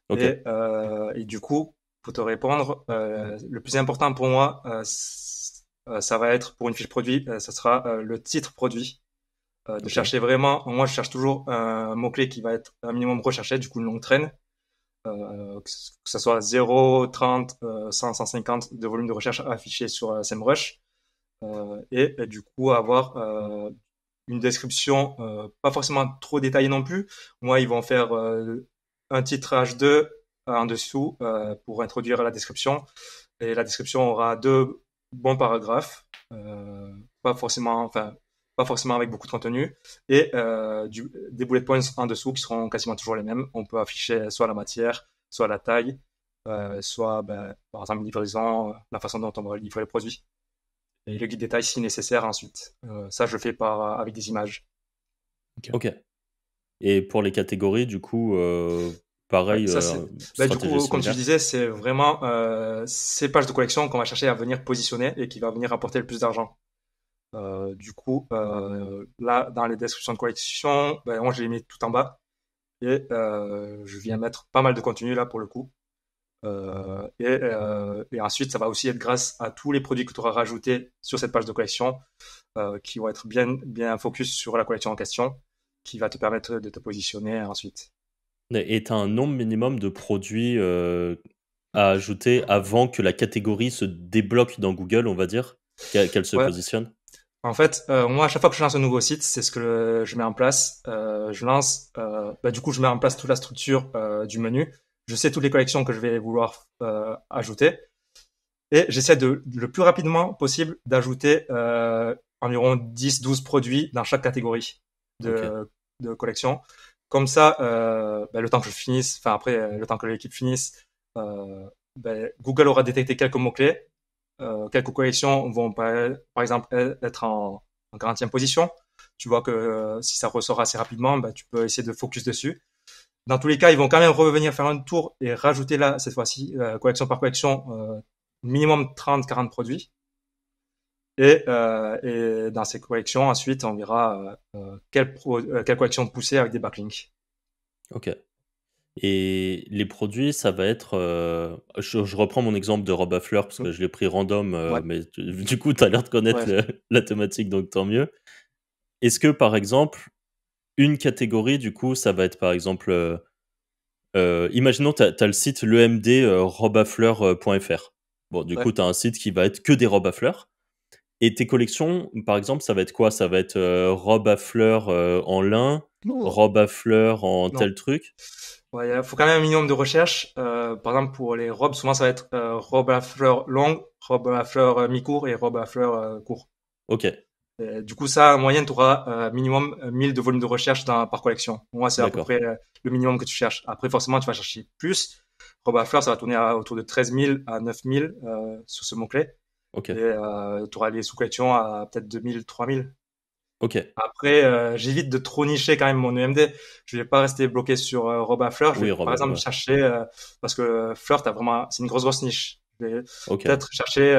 Ok, Et du coup, pour te répondre, le plus important pour moi, ça va être pour une fiche produit, ça sera le titre produit. De ok, chercher vraiment, moi je cherche toujours un mot-clé qui va être un minimum recherché, du coup une longue traîne, que ce soit 0, 30, 100, 150 de volume de recherche affiché sur SEMrush, et du coup avoir une description pas forcément trop détaillée non plus. Moi, ils vont faire un titre H2 en dessous pour introduire la description. Et la description aura 2 bons paragraphes, pas forcément avec beaucoup de contenu, et des bullet points en dessous qui seront quasiment toujours les mêmes. On peut afficher soit la matière, soit la taille, soit par exemple livraison, la façon dont on va livrer le produit, et le guide détail si nécessaire ensuite. Ça, je le fais avec des images. ok. Et pour les catégories, du coup, pareil, Ça, du stratégie coup, comme tu similaire. disais, c'est vraiment ces pages de collection qu'on va chercher à venir positionner et qui va venir apporter le plus d'argent. Du coup, là, dans les descriptions de collection, moi, je les mets tout en bas, et je viens mettre pas mal de contenu là pour le coup. Et ensuite, ça va aussi être grâce à tous les produits que tu auras rajoutés sur cette page de collection, qui vont être bien focus sur la collection en question, qui va te permettre de te positionner ensuite. Et tu as un nombre minimum de produits à ajouter avant que la catégorie se débloque dans Google, on va dire, qu'elle se Ouais. positionne? En fait, moi, à chaque fois que je lance un nouveau site, c'est ce que je mets en place. Du coup, je mets en place toute la structure du menu. Je sais toutes les collections que je vais vouloir ajouter. Et j'essaie le plus rapidement possible d'ajouter environ 10-12 produits dans chaque catégorie de collection. Comme ça, le temps que je finisse, enfin après, le temps que l'équipe finisse, Google aura détecté quelques mots-clés. Quelques collections vont par exemple être en 40e position. Tu vois que si ça ressort assez rapidement, tu peux essayer de focus dessus. Dans tous les cas, ils vont quand même revenir faire un tour et rajouter là, cette fois-ci, collection par collection, minimum 30-40 produits. Et dans ces collections, ensuite, on verra quelle collection pousser avec des backlinks. Ok. Et les produits, ça va être... je reprends mon exemple de robe à fleurs parce que je l'ai pris random, Ouais. mais du coup, tu as l'air de connaître la thématique, donc tant mieux. Est-ce que, par exemple, une catégorie, du coup, ça va être, par exemple... imaginons, tu as le site lemd robafleurs.fr. Bon, du coup, tu as un site qui va être que des robes à fleurs. Et tes collections, par exemple, ça va être quoi? Ça va être robe à fleurs en lin, robe à fleurs en Non. tel truc? Ouais, il faut quand même un minimum de recherche. Par exemple, pour les robes, souvent ça va être robe à fleurs longue, robe à fleurs mi-court et robe à fleurs court. Ok, Du coup, ça, en moyenne, tu auras minimum 1000 de volume de recherche par collection. Moi, c'est à peu d'accord. près le minimum que tu cherches. Après, forcément, tu vas chercher plus. Robe à fleurs, ça va tourner autour de 13 000 à 9 000 sur ce mot-clé. Ok, Et tu auras les sous-collections à peut-être 2 000, 3 000. ok. Après, j'évite de trop nicher quand même mon EMD. Je vais pas rester bloqué sur robe à fleurs. Je Oui, vais, robe par à exemple, fleurs. chercher, parce que fleurs, c'est une grosse niche. Je vais Ok, peut-être chercher,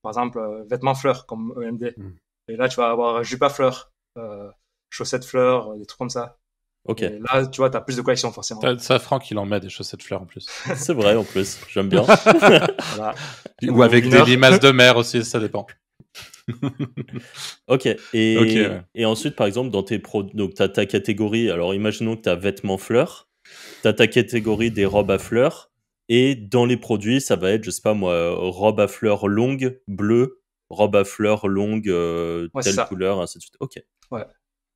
par exemple, vêtements fleurs comme EMD. Mm. Et là, tu vas avoir jupe à fleurs, chaussettes fleurs, des trucs comme ça. ok. Et là, tu vois, t'as plus de collection forcément. Ça, Franck, il en met des chaussettes fleurs en plus. C'est vrai, en plus. J'aime bien. Voilà. Ou avec des Winner. limaces de mer aussi, ça dépend. Ok. Ok, ouais. Et ensuite, par exemple, dans tes donc tu as ta catégorie. Alors, imaginons que tu as vêtements fleurs. Tu as ta catégorie des robes à fleurs. Et dans les produits, ça va être, je sais pas moi, robe à fleurs longue, bleue, robe à fleurs longue, Ouais, c'est telle ça. couleur, ainsi de suite. Ok. Ouais. Ouais,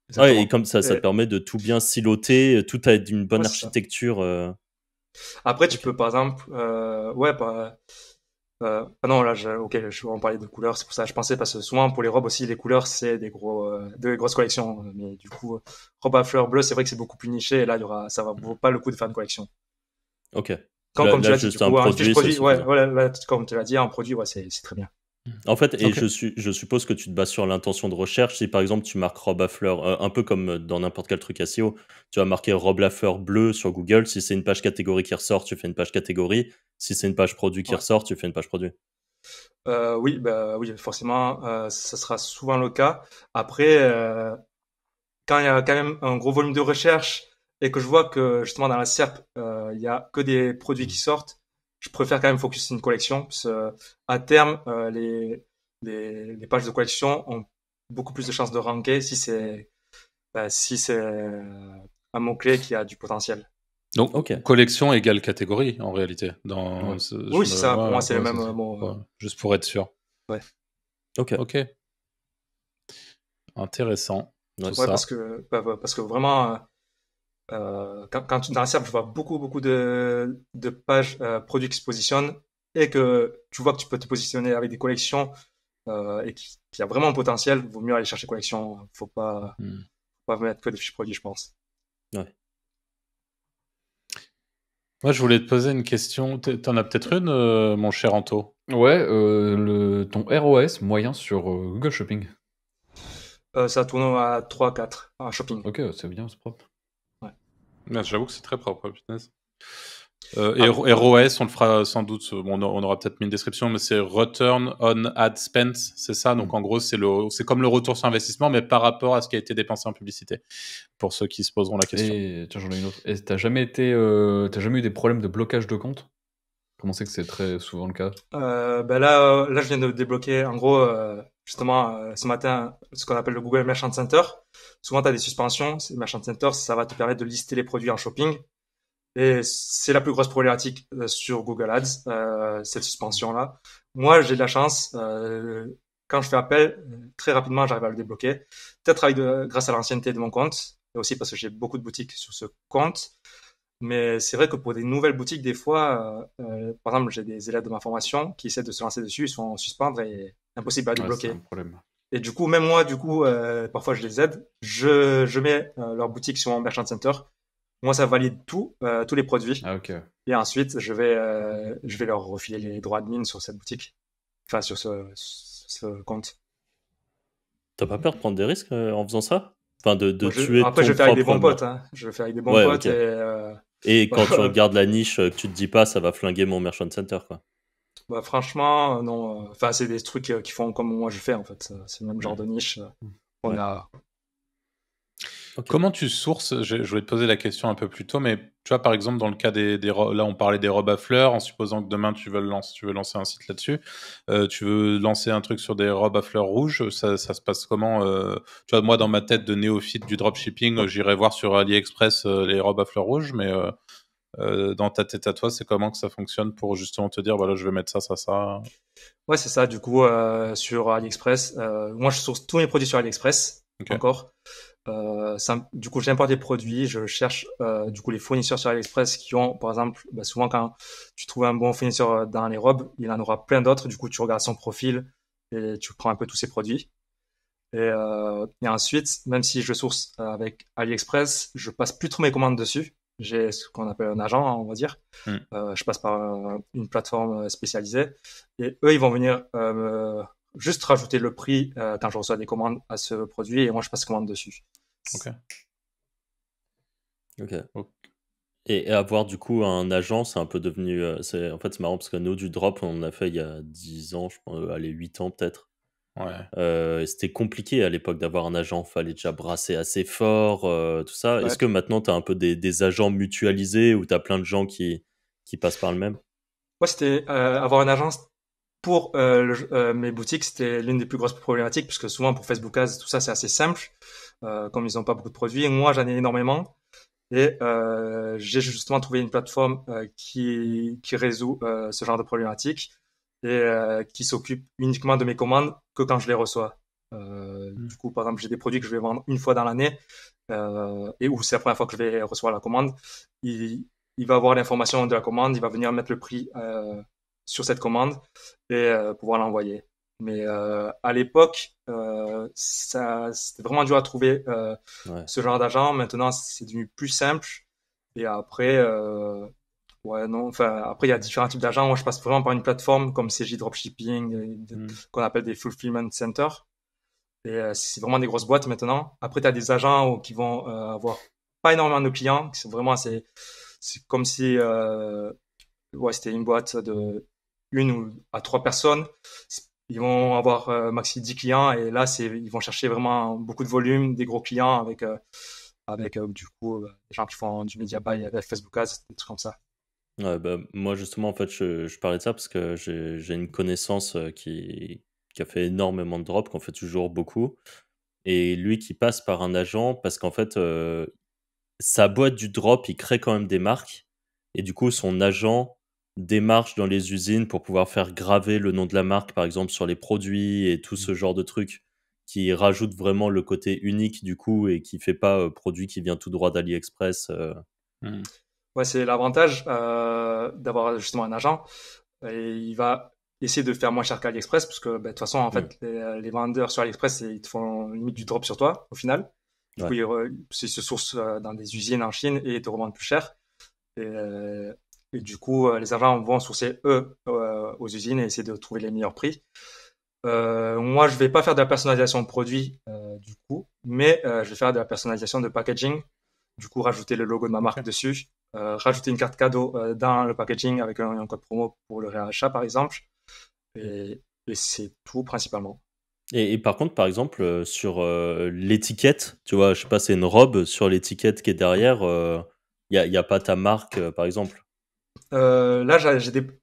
Exactement. et comme ça te Et- permet de tout bien siloter, tout a une bonne ouais, c'est ça. architecture. Après, tu Ok. peux, par exemple, ouais, ah non, là, ok, je vais en parler de couleurs, c'est pour ça que je pensais, parce que souvent, pour les robes aussi, les couleurs, c'est des grosses collections. Mais du coup, robe à fleurs bleues, c'est vrai que c'est beaucoup plus niché, et là, ça vaut pas le coup de faire une collection. Ok. Comme tu Là, l'as dit, du juste un coup, une fiche produit, c'est produit, ouais, suffisant. ouais, là, comme tu l'as dit, un produit, ouais, c'est très bien. En fait, et Ok. je suppose que tu te bases sur l'intention de recherche. Si par exemple tu marques robe à fleurs, un peu comme dans n'importe quel truc SEO, tu vas marquer robe à fleurs bleue sur Google. Si c'est une page catégorie qui ressort, tu fais une page catégorie. Si c'est une page produit qui Ouais. ressort, tu fais une page produit. Oui, bah oui, forcément, ça sera souvent le cas. Après, quand il y a quand même un gros volume de recherche et que je vois que justement dans la SERP, il y a que des produits qui sortent, je préfère quand même focus sur une collection. Parce que, à terme, les pages de collection ont beaucoup plus de chances de ranker si c'est un mot-clé qui a du potentiel. Donc, Ok. collection égale catégorie, en réalité. Dans Ouais. Oui, c'est ça. Pour moi, c'est le ouais, même c'est ça. mot. ouais, juste pour être sûr. Ouais. Ok. Ok. Intéressant. Ouais. Tout Ouais, ça. parce que vraiment, dans la SERP, je vois beaucoup de pages produits qui se positionnent et que tu vois que tu peux te positionner avec des collections et qui a vraiment un potentiel, vaut mieux aller chercher collection. Faut pas mettre que des fiches produits, je pense. Ouais. Moi, je voulais te poser une question. T'en as peut-être une, mon cher Anto? Ouais, ton ROS moyen sur Google Shopping. Ça tourne à 3-4 en shopping. Ok, c'est bien, c'est propre. Ah, j'avoue que c'est très propre, punaise. Ah, ROS, on le fera sans doute. Bon, on aura peut-être mis une description, mais c'est Return on Ad Spent, c'est ça. Donc en gros, c'est comme le retour sur investissement, mais par rapport à ce qui a été dépensé en publicité. Pour ceux qui se poseront la question. Et tiens, j'en ai une autre. Et t'as jamais eu des problèmes de blocage de compte? Comment c'est que c'est très souvent le cas? ben là, je viens de débloquer, en gros, justement, ce matin, ce qu'on appelle le Google Merchant Center. Souvent, tu as des suspensions. Ce Merchant Center, ça va te permettre de lister les produits en shopping. Et c'est la plus grosse problématique sur Google Ads, cette suspension-là. Moi, j'ai de la chance. Quand je fais appel, très rapidement, j'arrive à le débloquer. Peut-être grâce à l'ancienneté de mon compte, et aussi parce que j'ai beaucoup de boutiques sur ce compte. Mais c'est vrai que pour des nouvelles boutiques, des fois, par exemple, j'ai des élèves de ma formation qui essaient de se lancer dessus, ils sont en suspendre et impossible à Ouais, c'est débloquer. un problème. Et du coup, même moi, parfois je les aide. Je mets leur boutique sur mon Merchant Center. Moi, ça valide tous les produits. Ah, ok. Et ensuite, je vais leur refiler les droits admin sur cette boutique. Enfin, sur ce compte. T'as pas peur de prendre des risques en faisant ça? Enfin, de Moi, tuer après, ton je vais faire avec des propre bons potes. Hein. Je vais faire avec des bons Ouais, potes ok. Et quand tu regardes la niche, que tu te dis pas, ça va flinguer mon Merchant Center, quoi. Bah, franchement, non. Enfin, c'est des trucs qui font comme moi je fais, en fait. C'est le même genre de niche. On Ouais. a... Ok. Comment tu sources? Je voulais te poser la question un peu plus tôt, mais tu vois, par exemple, dans le cas là, on parlait des robes à fleurs, en supposant que demain tu veux lancer un site là-dessus, tu veux lancer un truc sur des robes à fleurs rouges, ça se passe comment? Tu vois, moi, dans ma tête de néophyte du dropshipping, j'irais voir sur AliExpress les robes à fleurs rouges, mais dans ta tête à toi, c'est comment que ça fonctionne pour justement te dire, voilà, je vais mettre ça. Ouais, c'est ça. Du coup, sur AliExpress, moi, je source tous mes produits sur AliExpress Ok. encore. Du coup, j'importe des produits, je cherche du coup les fournisseurs sur AliExpress qui ont, par exemple, souvent quand tu trouves un bon fournisseur dans les robes, il en aura plein d'autres. Du coup, tu regardes son profil et tu prends un peu tous ses produits. Et ensuite, même si je source avec AliExpress, je passe plus trop mes commandes dessus. J'ai ce qu'on appelle un agent, hein, on va dire. Mm. Je passe par une plateforme spécialisée et eux, ils vont venir juste rajouter le prix quand je reçois des commandes à ce produit et moi, je passe commande dessus. Ok. Ok. Et avoir du coup un agent, c'est un peu devenu. En fait, c'est marrant parce que nous, du drop, on en a fait il y a 10 ans, je pense, allez, 8 ans peut-être. Ouais. Et c'était compliqué à l'époque d'avoir un agent, fallait déjà brasser assez fort, tout ça. Ouais. Est-ce que maintenant, tu as un peu des agents mutualisés où tu as plein de gens qui passent par le même? Moi, c'était avoir une agence pour mes boutiques, c'était l'une des plus grosses problématiques parce que souvent pour Facebook Ads, tout ça, c'est assez simple. Comme ils n'ont pas beaucoup de produits, et moi, j'en ai énormément. Et j'ai justement trouvé une plateforme qui résout ce genre de problématique et qui s'occupe uniquement de mes commandes que quand je les reçois. Du coup, par exemple, j'ai des produits que je vais vendre une fois dans l'année et où c'est la première fois que je vais recevoir la commande. Il va avoir l'information de la commande, il va venir mettre le prix sur cette commande et pouvoir l'envoyer. Mais à l'époque, c'était vraiment dur à trouver Ouais. ce genre d'agent. Maintenant, c'est devenu plus simple. Et après, ouais, non, enfin, après, il y a différents types d'agents. Moi, je passe vraiment par une plateforme comme CJ Dropshipping, qu'on appelle des Fulfillment Centers. Et c'est vraiment des grosses boîtes maintenant. Après, tu as des agents qui vont avoir pas énormément de clients. C'est comme si ouais, c'était une boîte de 1 ou 3 personnes. Ils vont avoir maxi 10 clients et là, ils vont chercher vraiment beaucoup de volume, des gros clients avec du coup des gens qui font du media buy avec Facebook Ads, des trucs comme ça. Ouais, moi, justement, en fait, je parlais de ça parce que j'ai une connaissance qui a fait énormément de drops, qu'on fait toujours beaucoup. Et lui qui passe par un agent parce qu'en fait, sa boîte du drop, il crée quand même des marques. Et du coup, son agent démarche dans les usines pour pouvoir faire graver le nom de la marque, par exemple, sur les produits et tout ce genre de trucs qui rajoute vraiment le côté unique du coup et qui fait pas produit qui vient tout droit d'AliExpress. Ouais, c'est l'avantage d'avoir justement un agent. Et il va essayer de faire moins cher qu'AliExpress parce que de toute façon, en fait, les vendeurs sur AliExpress, ils te font limite du drop sur toi au final. Du coup, ils se sourcent dans des usines en Chine et ils te revendent plus cher. Et du coup, les agents vont sourcer eux aux usines et essayer de trouver les meilleurs prix. Moi, je vais pas faire de la personnalisation de produits du coup, mais je vais faire de la personnalisation de packaging. Du coup, rajouter le logo de ma marque dessus, rajouter une carte cadeau dans le packaging avec un code promo pour le réachat, par exemple. Et c'est tout principalement. Et par contre, par exemple, sur l'étiquette, tu vois, je sais pas, c'est une robe, sur l'étiquette qui est derrière, y a pas ta marque, par exemple. Là,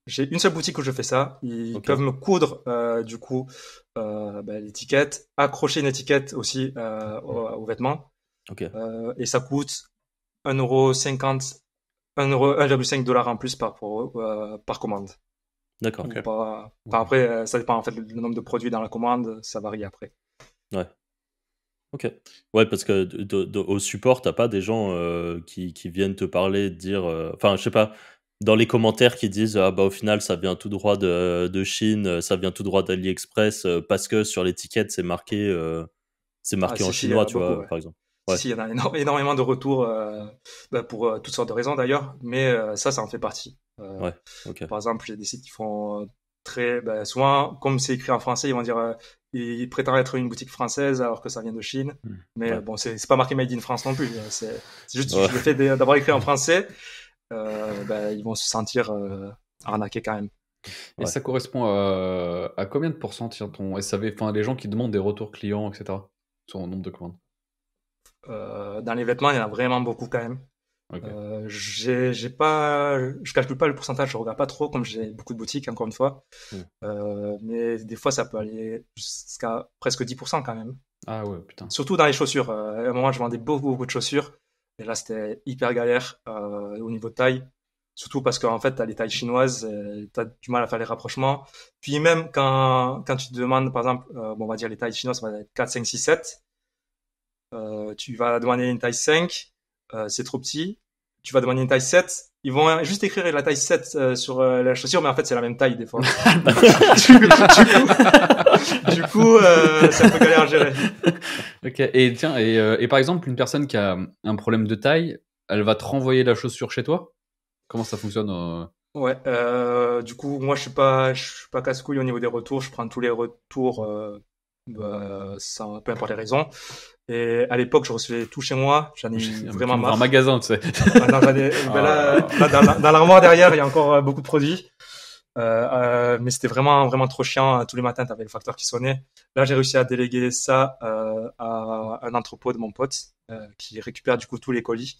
j'ai une seule boutique où je fais ça. Ils peuvent me coudre du coup l'étiquette, accrocher une étiquette aussi aux vêtements. Et ça coûte 1,50 €, 1,5 $ en plus par commande. D'accord. Après, ça dépend en fait le nombre de produits dans la commande, ça varie après. Ouais. Ok. Ouais, parce que au support, t'as pas des gens qui viennent te parler, dire, enfin, je sais pas, dans les commentaires qui disent ah bah au final ça vient tout droit de Chine, ça vient tout droit d'AliExpress parce que sur l'étiquette c'est marqué en chinois, tu beaucoup, vois, ouais. par exemple. Si, il y en a énormément de retours pour toutes sortes de raisons d'ailleurs, mais ça en fait partie. Par exemple, j'ai des sites qui font souvent, comme c'est écrit en français, ils vont dire ils prétendent être une boutique française alors que ça vient de Chine. Mais bon, c'est pas marqué Made in France non plus. C'est juste le fait d'avoir écrit en français, ils vont se sentir arnaqués quand même. Et ça correspond à combien de pourcents ton SAV, enfin les gens qui demandent des retours clients, etc. sur le nombre de commandes? Dans les vêtements, il y en a vraiment beaucoup quand même. Je calcule pas le pourcentage, je regarde pas trop comme j'ai beaucoup de boutiques encore une fois. Mais des fois ça peut aller jusqu'à presque 10% quand même. Ah ouais, putain. Surtout dans les chaussures. À un moment je vendais beaucoup de chaussures et là c'était hyper galère au niveau de taille. Surtout parce qu'en fait, t'as les tailles chinoises, t'as du mal à faire les rapprochements. Puis même quand tu te demandes, par exemple, on va dire les tailles chinoises, ça va être 4, 5, 6, 7. Tu vas demander une taille 5, c'est trop petit. Tu vas demander une taille 7. Ils vont juste écrire la taille 7 sur la chaussure, mais en fait, c'est la même taille des fois. du coup, c'est un peu galère à gérer. Ok, et tiens, et par exemple, une personne qui a un problème de taille, elle va te renvoyer la chaussure chez toi? Comment ça fonctionne? Ouais, du coup, moi, je suis pas casse-couille au niveau des retours. Je prends tous les retours, peu importe les raisons. Et à l'époque, je recevais tout chez moi. J'en ai eu vraiment marre. Un magasin, tu sais. Ah, non, là, dans l'armoire derrière, il y a encore beaucoup de produits. Mais c'était vraiment, vraiment trop chiant. Tous les matins, t'avais le facteur qui sonnait. Là, j'ai réussi à déléguer ça à un entrepôt de mon pote qui récupère du coup tous les colis.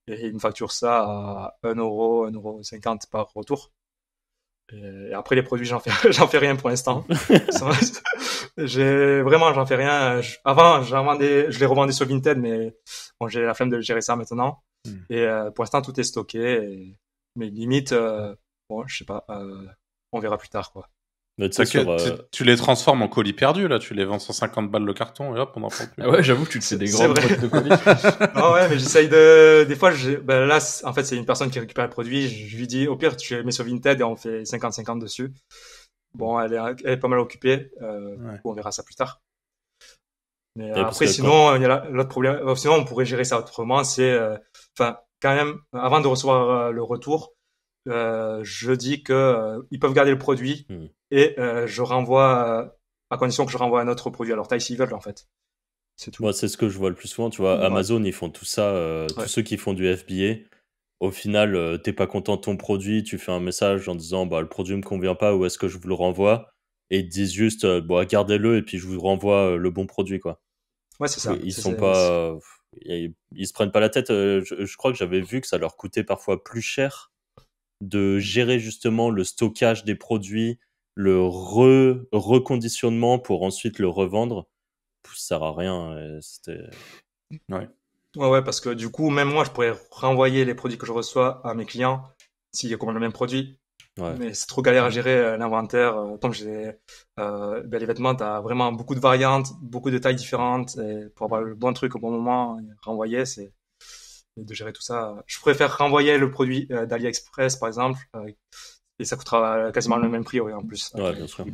Et il me facture ça à 1 euro, 1,50 € par retour. Et après, les produits, j'en fais rien pour l'instant. J'en fais rien. Avant, je les revendais sur Vinted, mais bon, j'ai la flemme de gérer ça maintenant. Et pour l'instant, tout est stocké. Mais limite, bon, je sais pas, on verra plus tard, quoi. Mais tu les transformes en colis perdus, là. Tu les vends 150 balles le carton et hop, on en prend plus. Ah ouais, j'avoue que tu te fais des grandes boîtes de colis. Non, ouais, mais j'essaye des fois, là, en fait, c'est une personne qui récupère le produit. Je lui dis, au pire, tu les mets sur Vinted et on fait 50-50 dessus. Bon, elle est pas mal occupée. On verra ça plus tard. Mais après, sinon, il y a l'autre problème. Sinon, on pourrait gérer ça autrement. C'est, quand même, avant de recevoir le retour, je dis que ils peuvent garder le produit et je renvoie à condition que je renvoie un autre produit à leur taille s'ils veulent, en fait. C'est tout. Moi, c'est ce que je vois le plus souvent. Tu vois, Amazon, ils font tout ça. Tous ceux qui font du FBA, au final, t'es pas content de ton produit, tu fais un message en disant le produit me convient pas, où est-ce que je vous le renvoie, et ils te disent juste gardez-le et puis je vous renvoie le bon produit, quoi. Ouais, c'est ça. Ils se prennent pas la tête. Je crois que j'avais vu que ça leur coûtait parfois plus cher de gérer justement le stockage des produits, le reconditionnement pour ensuite le revendre. Ça sert à rien. Ouais, parce que du coup, même moi, je pourrais renvoyer les produits que je reçois à mes clients s'ils commandent le même produit. Ouais. Mais c'est trop galère à gérer l'inventaire. Tant que les vêtements, t'as vraiment beaucoup de variantes, beaucoup de tailles différentes. Et pour avoir le bon truc au bon moment, renvoyer, c'est de gérer tout ça. Je préfère renvoyer le produit d'AliExpress, par exemple, et ça coûtera quasiment le même prix, en plus. Ouais, bien sûr.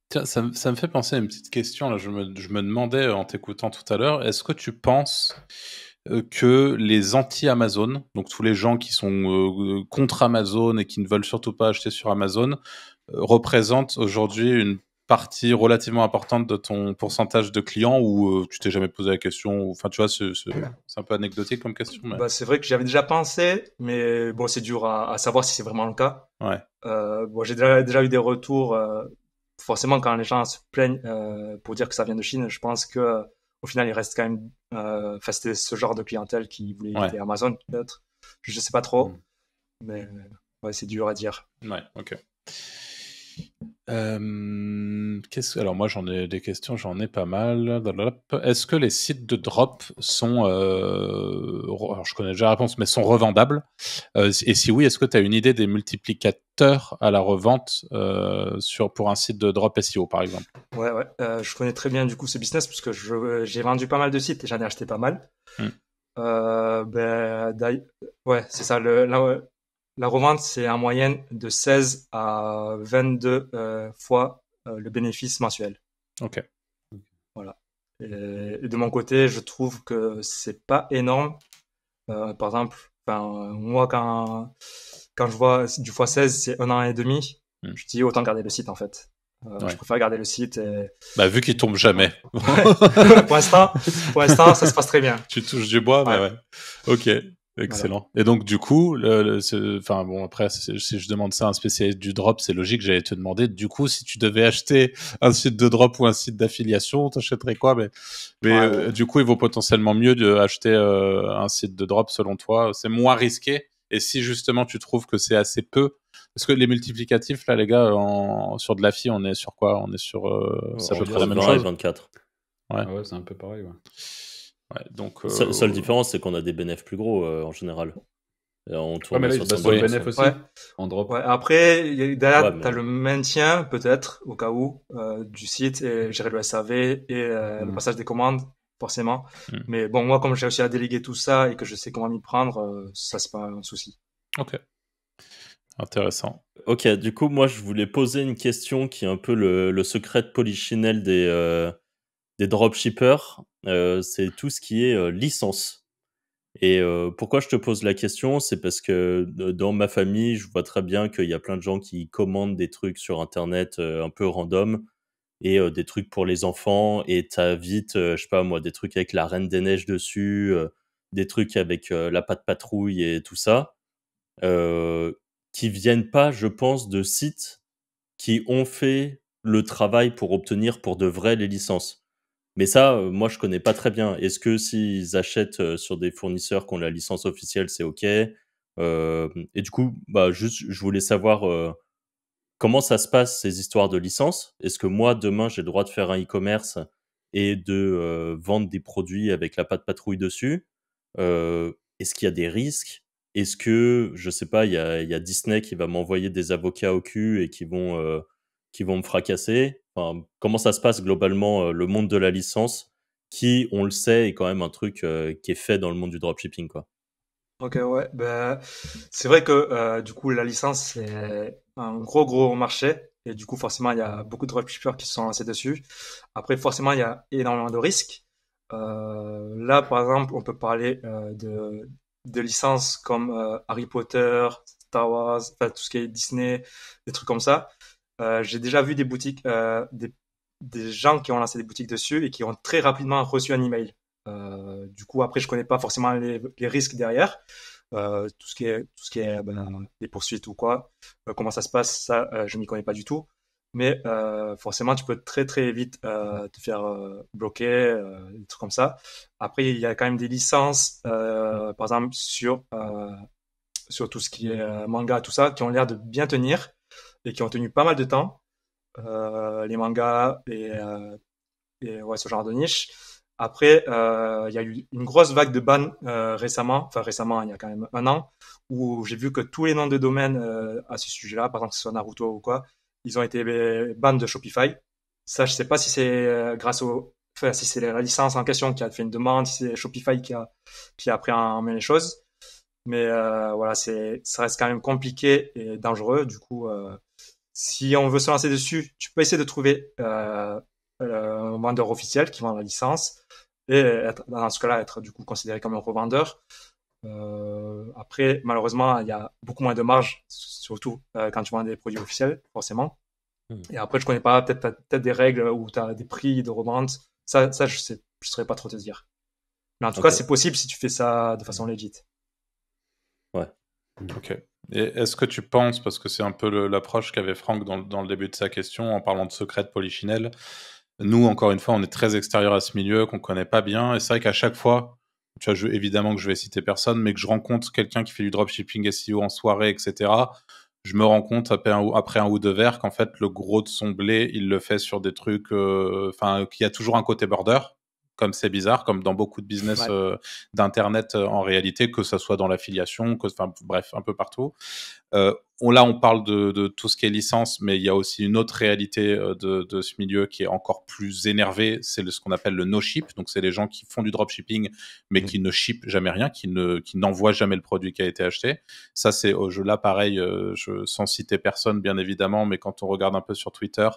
Tiens, ça me fait penser à une petite question. Là, je me demandais en t'écoutant tout à l'heure, est-ce que tu penses que les anti-Amazon, donc tous les gens qui sont contre Amazon et qui ne veulent surtout pas acheter sur Amazon, représentent aujourd'hui une partie relativement importante de ton pourcentage de clients, ou tu t'es jamais posé la question, enfin tu vois, c'est un peu anecdotique comme question. Mais... c'est vrai que j'avais déjà pensé, mais bon, c'est dur à savoir si c'est vraiment le cas. Ouais. J'ai déjà eu des retours. Forcément, quand les gens se plaignent pour dire que ça vient de Chine, je pense que au final, il reste quand même. C'était ce genre de clientèle qui voulait éviter Amazon, peut-être. Je sais pas trop, mais c'est dur à dire. Ouais, ok. Alors moi j'en ai des questions, j'en ai pas mal. Est-ce que les sites de drop sont, alors je connais déjà la réponse, mais sont revendables, et si oui, est-ce que tu as une idée des multiplicateurs à la revente pour un site de drop SEO par exemple? Ouais, je connais très bien du coup ce business parce que j'ai vendu pas mal de sites et j'en ai acheté pas mal. C'est ça. La revente, c'est en moyenne de 16 à 22 fois le bénéfice mensuel. Ok. Voilà. Et de mon côté, je trouve que c'est pas énorme. Par exemple, moi, quand je vois du x16, c'est 1 an et demi, je dis autant garder le site en fait. Je préfère garder le site. Vu qu'il tombe jamais. Pour l'instant, ça se passe très bien. Tu touches du bois, mais ouais. Ok. Excellent. Voilà. Et donc, du coup, après, si je demande ça à un spécialiste du drop, c'est logique, j'allais te demander, du coup, si tu devais acheter un site de drop ou un site d'affiliation, t'achèterais quoi? Du coup, il vaut potentiellement mieux d'acheter un site de drop, selon toi. C'est moins risqué. Et si, justement, tu trouves que c'est assez peu, parce que les multiplicatifs, là, les gars, sur de l'affi, on est sur quoi? On est sur, c'est à peu près la même chose. 24. Ouais, c'est un peu pareil, ouais. Ouais, donc, seule différence, c'est qu'on a des bénéfices plus gros en général. On Ouais, tournait mais là, il se base sur le 70%. bénéf aussi, Ouais. en drop. Ouais, après, derrière, Ouais, mais- t'as le maintien, peut-être, au cas où, du site, et gérer le SAV, et le passage des commandes, forcément. Mm. Mais bon, moi, comme j'ai réussi à déléguer tout ça, et que je sais comment m'y prendre, ça, c'est pas un souci. Ok, intéressant. Ok, du coup, moi, je voulais poser une question qui est un peu le secret de polichinelle des dropshippers. C'est tout ce qui est licence. Et pourquoi je te pose la question, c'est parce que dans ma famille, je vois très bien qu'il y a plein de gens qui commandent des trucs sur Internet un peu random et des trucs pour les enfants et t'as vite, je sais pas moi, des trucs avec la Reine des Neiges dessus, des trucs avec la Patte Patrouille et tout ça, euh, qui viennent pas, je pense, de sites qui ont fait le travail pour obtenir pour de vrai les licences. Mais ça, moi, je connais pas très bien. Est-ce que s'ils achètent sur des fournisseurs qui ont la licence officielle, c'est OK? Et du coup, bah, juste, je voulais savoir comment ça se passe, ces histoires de licence. Est-ce que moi, demain, j'ai le droit de faire un e-commerce et de vendre des produits avec la patte patrouille dessus? Est-ce qu'il y a des risques? Est-ce que, je sais pas, il y a Disney qui va m'envoyer des avocats au cul et qui vont me fracasser? Enfin, comment ça se passe globalement, le monde de la licence, qui, on le sait, est quand même un truc qui est fait dans le monde du dropshipping, quoi. Ok, ouais, ben, c'est vrai que, du coup, la licence, c'est un gros marché. Et du coup, forcément, il y a beaucoup de dropshippers qui se sont lancés dessus. Après, forcément, il y a énormément de risques. Là, par exemple, on peut parler de licences comme Harry Potter, Star Wars, enfin, tout ce qui est Disney, des trucs comme ça. J'ai déjà vu des boutiques, des gens qui ont lancé des boutiques dessus et qui ont très rapidement reçu un email. Du coup, après, je connais pas forcément les risques derrière. Tout ce qui est ben, des poursuites ou quoi. Comment ça se passe, ça, je m'y connais pas du tout. Mais forcément, tu peux très vite te faire bloquer, des trucs comme ça. Après, il y a quand même des licences, par exemple sur tout ce qui est manga, tout ça, qui ont l'air de bien tenir et qui ont tenu pas mal de temps. Les mangas et ouais, ce genre de niche. Après, il y a eu une grosse vague de bans récemment, enfin récemment, il y a quand même un an, où j'ai vu que tous les noms de domaines à ce sujet-là, par exemple que ce soit Naruto ou quoi, ils ont été bans de Shopify. Ça, je sais pas si c'est grâce au, enfin si c'est la licence en question qui a fait une demande, si c'est Shopify qui a pris en main les choses. Mais voilà, ça reste quand même compliqué et dangereux. Du coup, si on veut se lancer dessus, tu peux essayer de trouver un vendeur officiel qui vend la licence et être, dans ce cas-là, être du coup considéré comme un revendeur. Après, malheureusement, il y a beaucoup moins de marge, surtout quand tu vends des produits officiels, forcément. Et après, je connais pas, peut-être des règles où tu as des prix de revente. Ça, je saurais pas trop te dire. Mais en tout Ok. cas, c'est possible si tu fais ça de façon legit. Ouais. Ok. Et est-ce que tu penses, parce que c'est un peu l'approche qu'avait Franck dans le début de sa question, en parlant de secret de Polichinelle, nous, encore une fois, on est très extérieur à ce milieu, qu'on connaît pas bien, et c'est vrai qu'à chaque fois, tu vois, évidemment que je vais citer personne, mais que je rencontre quelqu'un qui fait du dropshipping SEO en soirée, etc., je me rends compte après un ou deux verres qu'en fait, le gros de son blé, il le fait sur des trucs, enfin, qu'il y a toujours un côté border, comme c'est bizarre, comme dans beaucoup de business Ouais. d'internet en réalité, que ça soit dans l'affiliation, enfin bref, un peu partout. Là, on parle de tout ce qui est licence, mais il y a aussi une autre réalité de ce milieu qui est encore plus énervée, c'est ce qu'on appelle le no-ship. Donc, c'est les gens qui font du dropshipping, mais qui ne ship jamais rien, qui n'envoient jamais le produit qui a été acheté. Ça, c'est au jeu là, pareil, sans citer personne, bien évidemment, mais quand on regarde un peu sur Twitter,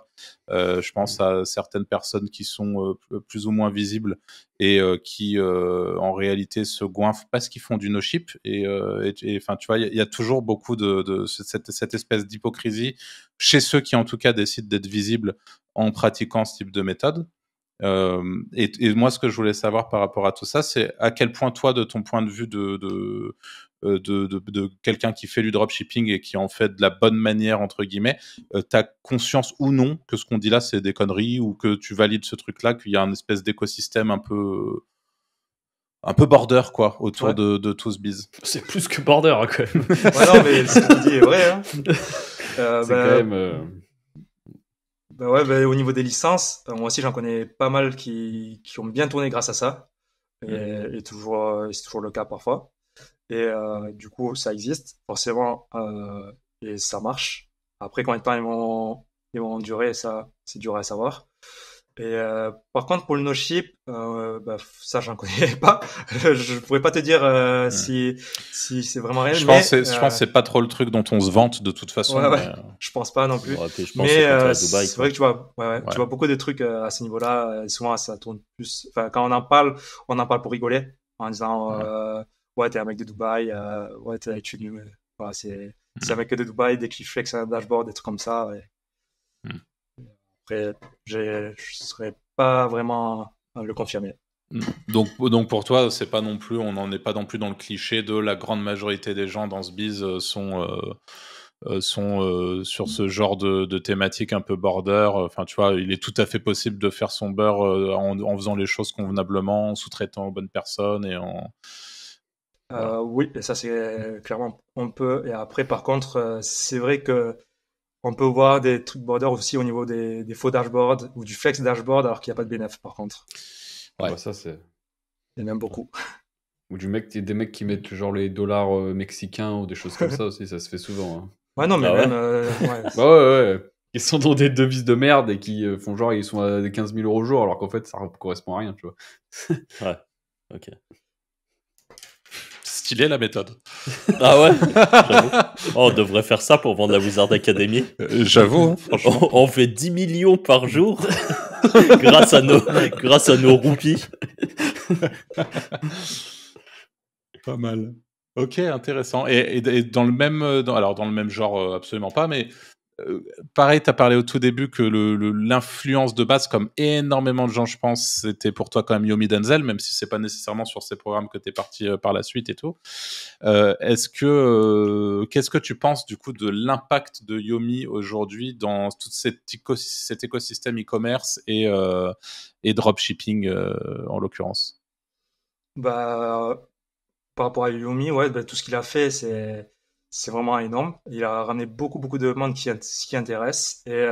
je pense à certaines personnes qui sont plus ou moins visibles et qui en réalité se goinfrent parce qu'ils font du no-ship et enfin tu vois il y a toujours beaucoup de cette espèce d'hypocrisie chez ceux qui en tout cas décident d'être visibles en pratiquant ce type de méthode. Et moi ce que je voulais savoir par rapport à tout ça, c'est à quel point toi, de ton point de vue de quelqu'un qui fait du dropshipping et qui en fait de la bonne manière entre guillemets, t'as conscience ou non que ce qu'on dit là c'est des conneries, ou que tu valides ce truc là, qu'il y a un espèce d'écosystème un peu border quoi autour Ouais. de tout ce biz. C'est plus que border, hein, quand même. Ouais, non, mais ce que tu dis est vrai. Hein. C'est Bah, quand même. bah ouais, bah, au niveau des licences, moi aussi j'en connais pas mal qui ont bien tourné grâce à ça. Et c'est toujours le cas parfois. Et du coup, ça existe forcément et ça marche. Après, combien de temps ils vont durer, ça, c'est dur à savoir. Et par contre, pour le no-ship, bah, ça, j'en connais pas. Je pourrais pas te dire si c'est vraiment réel, mais Je pense que c'est pas trop le truc dont on se vante de toute façon. ouais, ouais, Mais, je pense pas non plus. Ouais, puis je pense que Mais c'est quand t'es à Dubaï, c'est quoi. vrai que tu vois, Ouais. tu vois beaucoup de trucs à ce niveau-là. Souvent, ça tourne plus. Enfin, quand on en parle pour rigoler, en disant ouais, t'es un mec de Dubaï, ouais, t'es voilà, c'est un mec de Dubaï dès qu'il flex un dashboard, des trucs comme ça. Ouais. Après, je serais pas vraiment à le confirmer. Donc pour toi, c'est pas non plus, on n'en est pas non plus dans le cliché de la grande majorité des gens dans ce biz sont sur ce genre de thématique un peu border. Enfin, tu vois, il est tout à fait possible de faire son beurre en faisant les choses convenablement, en sous-traitant aux bonnes personnes et en... Voilà. Oui, et ça c'est clairement on peut. Et après, par contre, c'est vrai que on peut voir des trucs border aussi au niveau des faux dashboards ou du flex dashboard alors qu'il n'y a pas de bénéf par contre. Ouais. Bah, ça, c'est. Il y en a même beaucoup. Ou des mecs qui mettent genre les dollars mexicains ou des choses comme ça aussi, ça se fait souvent. Hein. Ouais, non, mais Ah ouais même. Ouais. Bah ouais. Ils sont dans des devises de merde et qui font genre ils sont à des 15 000 € au jour alors qu'en fait ça correspond à rien, tu vois. Ouais, ok. Stylé la méthode. Ah ouais, j'avoue. Oh, on devrait faire ça pour vendre la Wizard Academy. J'avoue, hein, franchement. On fait 10 millions par jour grâce à nos roupies. Pas mal. Ok, intéressant. Et dans le même, alors dans le même genre, absolument pas, mais pareil, tu as parlé au tout début que l'influence de base, comme énormément de gens, je pense, c'était pour toi quand même Yomi Denzel, même si c'est pas nécessairement sur ces programmes que tu es parti par la suite et tout. Qu'est-ce que tu penses du coup de l'impact de Yomi aujourd'hui dans tout cet écosystème e-commerce et dropshipping en l'occurrence? Bah, par rapport à Yumi, ouais, bah, tout ce qu'il a fait, c'est vraiment énorme. Il a ramené beaucoup de monde qui intéresse. Et,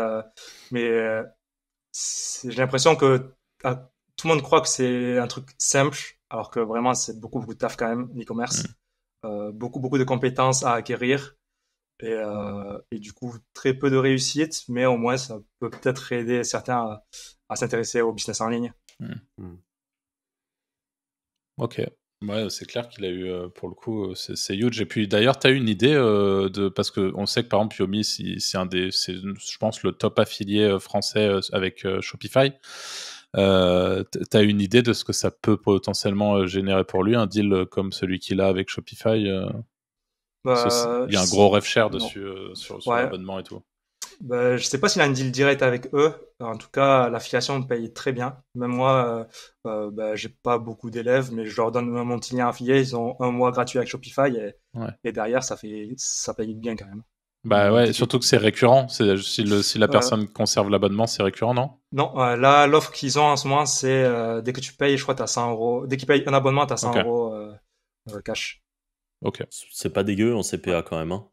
mais j'ai l'impression que tout le monde croit que c'est un truc simple, alors que vraiment, c'est beaucoup de taf quand même, l'e-commerce. Beaucoup de compétences à acquérir. Et du coup, très peu de réussite, mais au moins, ça peut peut-être aider certains à s'intéresser au business en ligne. Ok. Ouais, c'est clair qu'il a eu, pour le coup, c'est huge. Et puis d'ailleurs, tu as une idée parce qu'on sait que par exemple, Yomi, c'est je pense, le top affilié français avec Shopify. T'as une idée de ce que ça peut potentiellement générer pour lui, un deal comme celui qu'il a avec Shopify Bah, il y a un gros rev share non. dessus sur Ouais. l'abonnement et tout. Bah, je sais pas s'il a un deal direct avec eux. En tout cas, l'affiliation paye très bien. Même moi, bah, j'ai pas beaucoup d'élèves, mais je leur donne mon petit lien affilié. Ils ont un mois gratuit avec Shopify et derrière, ça paye bien quand même. Bah ouais, surtout que c'est récurrent. Si la personne conserve l'abonnement, c'est récurrent, non? Non, là, l'offre qu'ils ont en ce moment, c'est dès que tu payes, je crois, t'as 100 €. Dès qu'ils payent un abonnement, t'as 100 € cash. Ok. C'est pas dégueu en CPA quand même. Hein.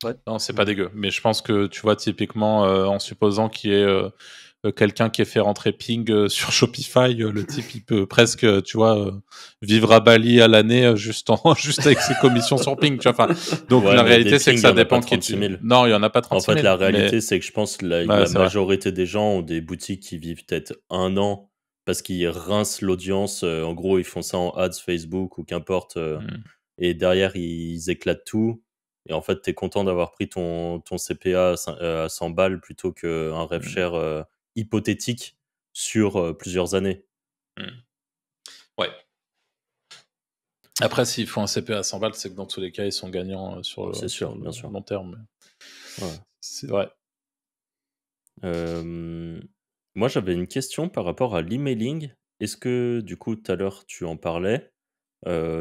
Ouais. Non, c'est pas dégueu. Mais je pense que, tu vois, typiquement, en supposant qu'il y ait quelqu'un qui ait fait rentrer Ping sur Shopify, le type, il peut presque, tu vois, vivre à Bali à l'année juste avec ses commissions sur Ping. Tu vois, donc Ouais, la mais réalité, des c'est que Ping, ça il y en a dépend pas qui 36 000. Non, il y en a pas 36 000. En fait, la réalité, c'est que je pense que la c'est majorité des gens ont des boutiques qui vivent peut-être un an parce qu'ils rincent l'audience. En gros, ils font ça en ads Facebook ou qu'importe. Et derrière, ils éclatent tout. Et en fait, tu es content d'avoir pris ton CPA à 100 balles plutôt qu'un rev share hypothétique sur plusieurs années. Ouais. Après, s'il faut un CPA à 100 balles, c'est que dans tous les cas, ils sont gagnants sur bien sûr. long terme. Ouais. C'est vrai. Moi, j'avais une question par rapport à l'emailing. Est-ce que, du coup, tout à l'heure, tu en parlais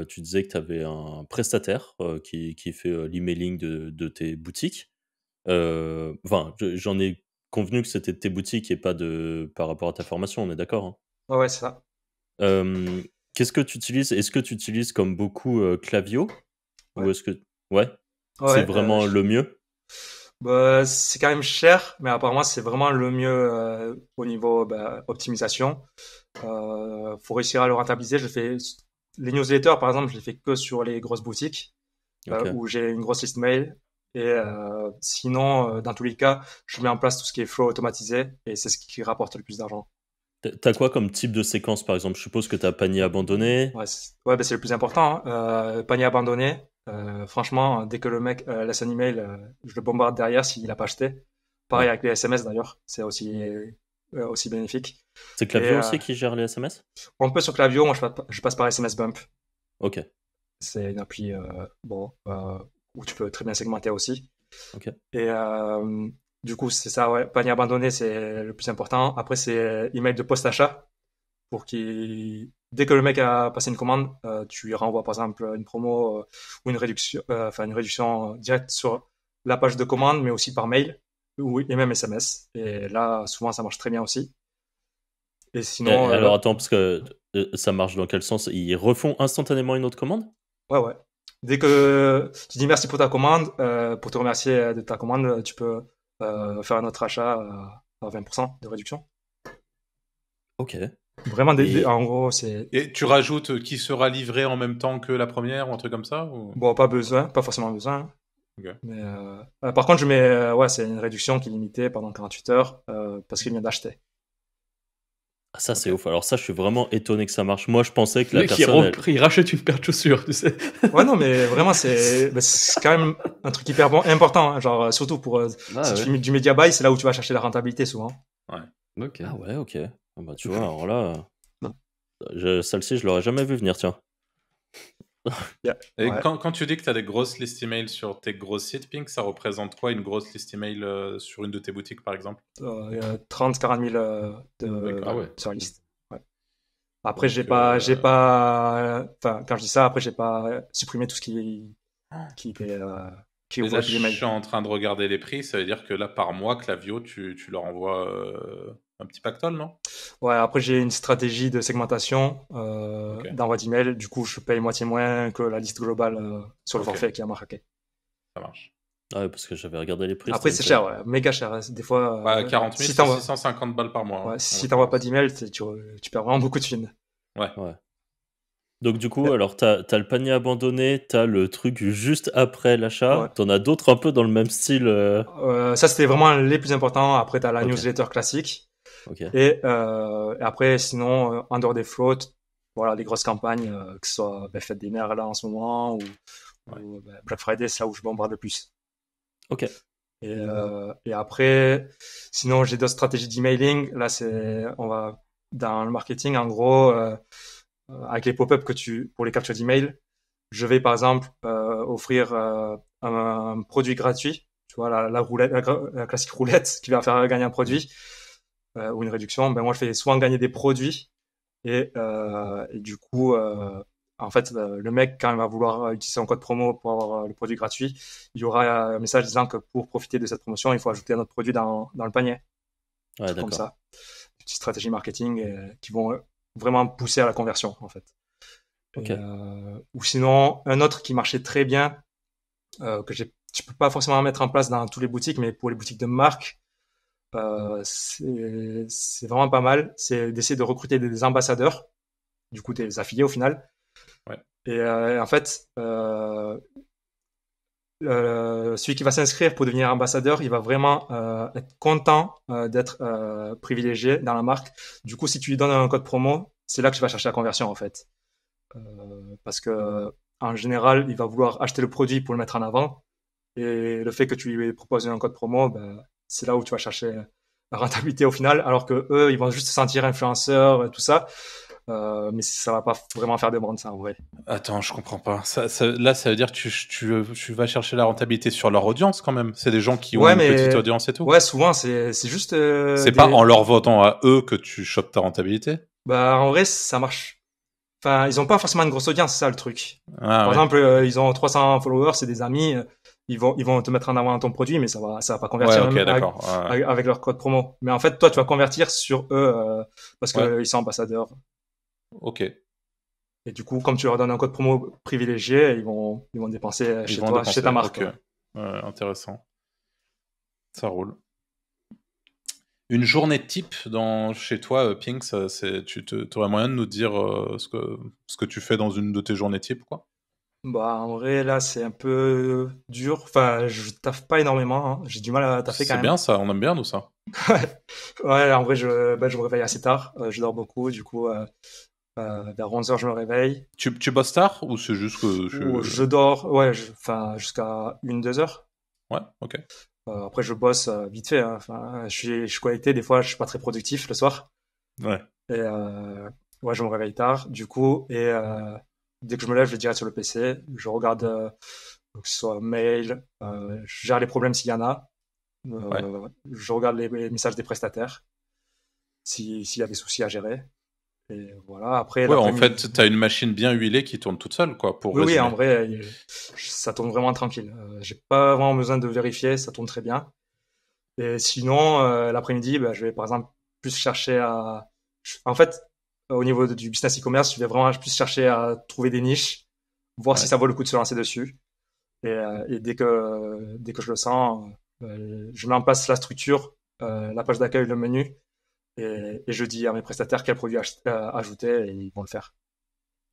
tu disais que tu avais un prestataire qui fait l'emailing de tes boutiques. Enfin, j'en ai convenu que c'était de tes boutiques et pas par rapport à ta formation, on est d'accord, hein? Ouais, c'est ça. Qu'est-ce que tu utilises? Est-ce que tu utilises comme beaucoup Klaviyo? Ouais. Ou est-ce que... Ouais, c'est Ouais, vraiment le mieux? bah, c'est quand même cher, mais apparemment c'est vraiment le mieux au niveau optimisation. Faut réussir à le rentabiliser. Je fais les newsletters, par exemple, je les fais que sur les grosses boutiques Ok. où j'ai une grosse liste mail. Et sinon, dans tous les cas, je mets en place tout ce qui est flow automatisé et c'est ce qui rapporte le plus d'argent. T'as quoi comme type de séquence, par exemple? Je suppose que t'as panier abandonné. Ouais, bah, c'est le plus important, hein. Panier abandonné. Franchement, dès que le mec laisse un email, je le bombarde derrière s'il n'a pas acheté. Pareil Ouais. avec les SMS d'ailleurs, c'est aussi bénéfique. C'est Et Klaviyo aussi qui gère les SMS? on peut sur Klaviyo, moi je passe par SMS Bump. Ok. C'est une appli où tu peux très bien segmenter aussi. Ok. Et du coup, c'est ça, ouais. Panier abandonné, c'est le plus important. Après, c'est email de post-achat pour dès que le mec a passé une commande, tu lui renvoies par exemple une promo ou une réduction directe sur la page de commande, mais aussi par mail et même SMS. Et là, souvent, ça marche très bien aussi. Et sinon, Alors attends, parce que ça marche dans quel sens? Ils refont instantanément une autre commande? ouais. Dès que tu dis merci pour ta commande, pour te remercier de ta commande, tu peux faire un autre achat à 20% de réduction. Ok. Vraiment, Et- en gros, c'est Et tu rajoutes qui sera livré en même temps que la première ou un truc comme ça ou... bon, pas forcément besoin. Ok. Mais par contre, je mets, c'est une réduction qui est limitée pendant 48 heures parce qu'il vient d'acheter. Ah, ça, c'est ouf. Alors ça, je suis vraiment étonné que ça marche. Moi, je pensais que Le la mec, personne... il rachète une paire de chaussures, tu sais. Ouais, non, mais vraiment, c'est quand même un truc hyper important, hein, genre surtout pour si tu fais du media buy, c'est là où tu vas chercher la rentabilité souvent. Ok. Ah ouais, ok. Ah bah, tu vois, alors là... Celle-ci, je l'aurais jamais vu venir, tiens. Et Ouais. quand tu dis que tu as des grosses listes email sur tes gros sites, Pink, ça représente quoi une grosse liste email sur une de tes boutiques par exemple? 30-40 000 D'accord. Ah ouais. sur la liste. Ouais. Après, Donc, enfin, quand je dis ça, après, j'ai pas supprimé tout ce qui Et ouvre là, tous je les mails. suis en train de regarder les prix. Ça veut dire que là, par mois, Klaviyo, tu leur envoies un petit pactole, non? Ouais, après, j'ai une stratégie de segmentation Ok. d'envoi d'email. Du coup, je paye moitié moins que la liste globale sur le Ok. forfait qui a marqué. Ça marche. Ah ouais, parce que j'avais regardé les prix. Après, c'était c'est cher, une ouais, méga cher. Des fois, 40 000, si c'est t'envoies 650 balles par mois. Hein, ouais, en si t'envoies pas l'occurrence. d'email, tu perds vraiment beaucoup de thunes. Ouais. Ouais. Donc du coup, alors t'as le panier abandonné, t'as le truc juste après l'achat, Ouais. t'en as d'autres un peu dans le même style. Ça, c'était vraiment les plus importants. Après, t'as la Ok. newsletter classique. Ok. Et après, sinon, en dehors des floats, voilà, les grosses campagnes, que ce soit Fête des Mères là en ce moment ou Black Friday, c'est là où je bombarde le plus. Ok. Et après, sinon, j'ai d'autres stratégies d'emailing. Là, on va dans le marketing, en gros, avec les pop-up pour les captures d'email, je vais par exemple offrir un produit gratuit. Tu vois, la roulette, la classique roulette qui va faire gagner un produit ou une réduction. Ben moi, je fais souvent gagner des produits et du coup, en fait, le mec, quand il va vouloir utiliser son code promo pour avoir le produit gratuit, il y aura un message disant que pour profiter de cette promotion, il faut ajouter un autre produit dans le panier. Ouais, Tout comme d'accord. ça. Des petites stratégies marketing qui vont vraiment pousser à la conversion, en fait. Ok. Ou sinon, un autre qui marchait très bien, je peux pas forcément mettre en place dans toutes les boutiques, mais pour les boutiques de marque, c'est vraiment pas mal. C'est d'essayer de recruter des ambassadeurs, du coup des affiliés au final. Ouais. Et en fait, celui qui va s'inscrire pour devenir ambassadeur, il va vraiment être content d'être privilégié dans la marque. Du coup, si tu lui donnes un code promo, c'est là que tu vas chercher la conversion en fait. Parce que en général, il va vouloir acheter le produit pour le mettre en avant. Et le fait que tu lui proposes un code promo, ben, c'est là où tu vas chercher la rentabilité au final, alors que eux, ils vont juste se sentir influenceurs, tout ça. Mais ça va pas vraiment faire de vente, ça, en vrai. Attends, je comprends pas. Là, ça veut dire que tu vas chercher la rentabilité sur leur audience quand même. C'est des gens qui ont Ouais, une petite mais audience et tout. ouais, souvent, c'est juste C'est pas en leur votant à eux que tu chopes ta rentabilité. Bah, en vrai, ça marche. Enfin, ils ont pas forcément une grosse audience, c'est ça le truc. Ah Par ouais. exemple, ils ont 300 followers, c'est des amis, ils vont te mettre en avant ton produit, mais ça va pas Ouais, convertir ok, même d'accord. Ouais. avec leur code promo. Mais en fait, toi, tu vas convertir sur eux parce Ouais. que ils sont ambassadeurs. Ok. Et du coup, comme tu leur donnes un code promo privilégié, ils vont dépenser Ils chez vont toi, dépenser. chez ta marque. Ok. Ouais. Ouais, intéressant. Ça roule. Une journée type chez toi, Ping, tu aurais moyen de nous dire ce que tu fais dans une de tes journées type, quoi? Bah, en vrai, là, c'est un peu dur. Enfin, je taffe pas énormément, hein. J'ai du mal à taffer quand C'est même. bien ça, on aime bien nous ça. Ouais, en vrai, je me réveille assez tard. Je dors beaucoup. Du coup, vers 11 heures, je me réveille. Tu bosses tard ou c'est juste que Ou je dors, ouais, enfin, jusqu'à 1-2 heures. Ouais, ok. Après, je bosse vite fait, hein. Enfin, je suis connecté. Des fois, je suis pas très productif le soir. Ouais. Et ouais, je me réveille tard, du coup. Et dès que je me lève, je vais direct sur le PC. Je regarde que ce soit mail, je gère les problèmes s'il y en a. Ouais. Je regarde les messages des prestataires, s'il y a des soucis à gérer. Et voilà, après Ouais, en l'après-midi. fait, t'as une machine bien huilée qui tourne toute seule, quoi, pour Oui, oui, en résumer. vrai, ça tourne vraiment tranquille. J'ai pas vraiment besoin de vérifier, ça tourne très bien. Et sinon, l'après-midi, bah, je vais par exemple plus chercher à. En fait, au niveau du business e-commerce, je vais vraiment plus chercher à trouver des niches, voir si Ouais. ça vaut le coup de se lancer dessus. Et dès que je le sens, je mets en place la structure, la page d'accueil, le menu, et je dis à mes prestataires quels produits ajouter, et ils vont le faire.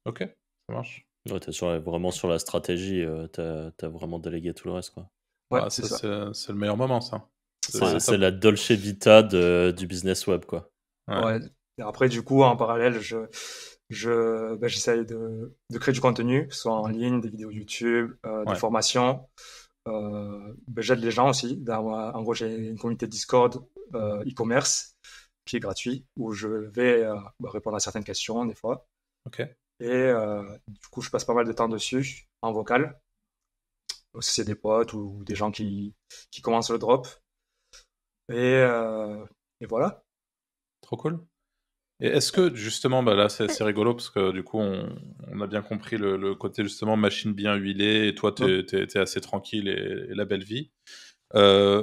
Ok, ça marche. Ouais, t'es vraiment sur la stratégie, t'as vraiment délégué tout le reste, quoi. Ouais, Ah, c'est ça, ça. c'est le meilleur moment, ça. C'est Top. la Dolce Vita du business web, quoi. Ouais. Ouais. Et après, du coup, en parallèle, j'essaye de créer du contenu, que ce soit en ligne, des vidéos YouTube, des Ouais. formations. J'aide les gens aussi. En gros, j'ai une communauté Discord e-commerce qui est gratuit, où je vais répondre à certaines questions des fois. Ok. Et du coup, je passe pas mal de temps dessus, en vocal. Si c'est des potes ou des gens qui commencent le drop. Et, euh, et voilà. Trop cool. Et est-ce que justement, bah là c'est rigolo parce que du coup on a bien compris le côté justement machine bien huilée et toi Hop. t'es assez tranquille et la belle vie. Euh,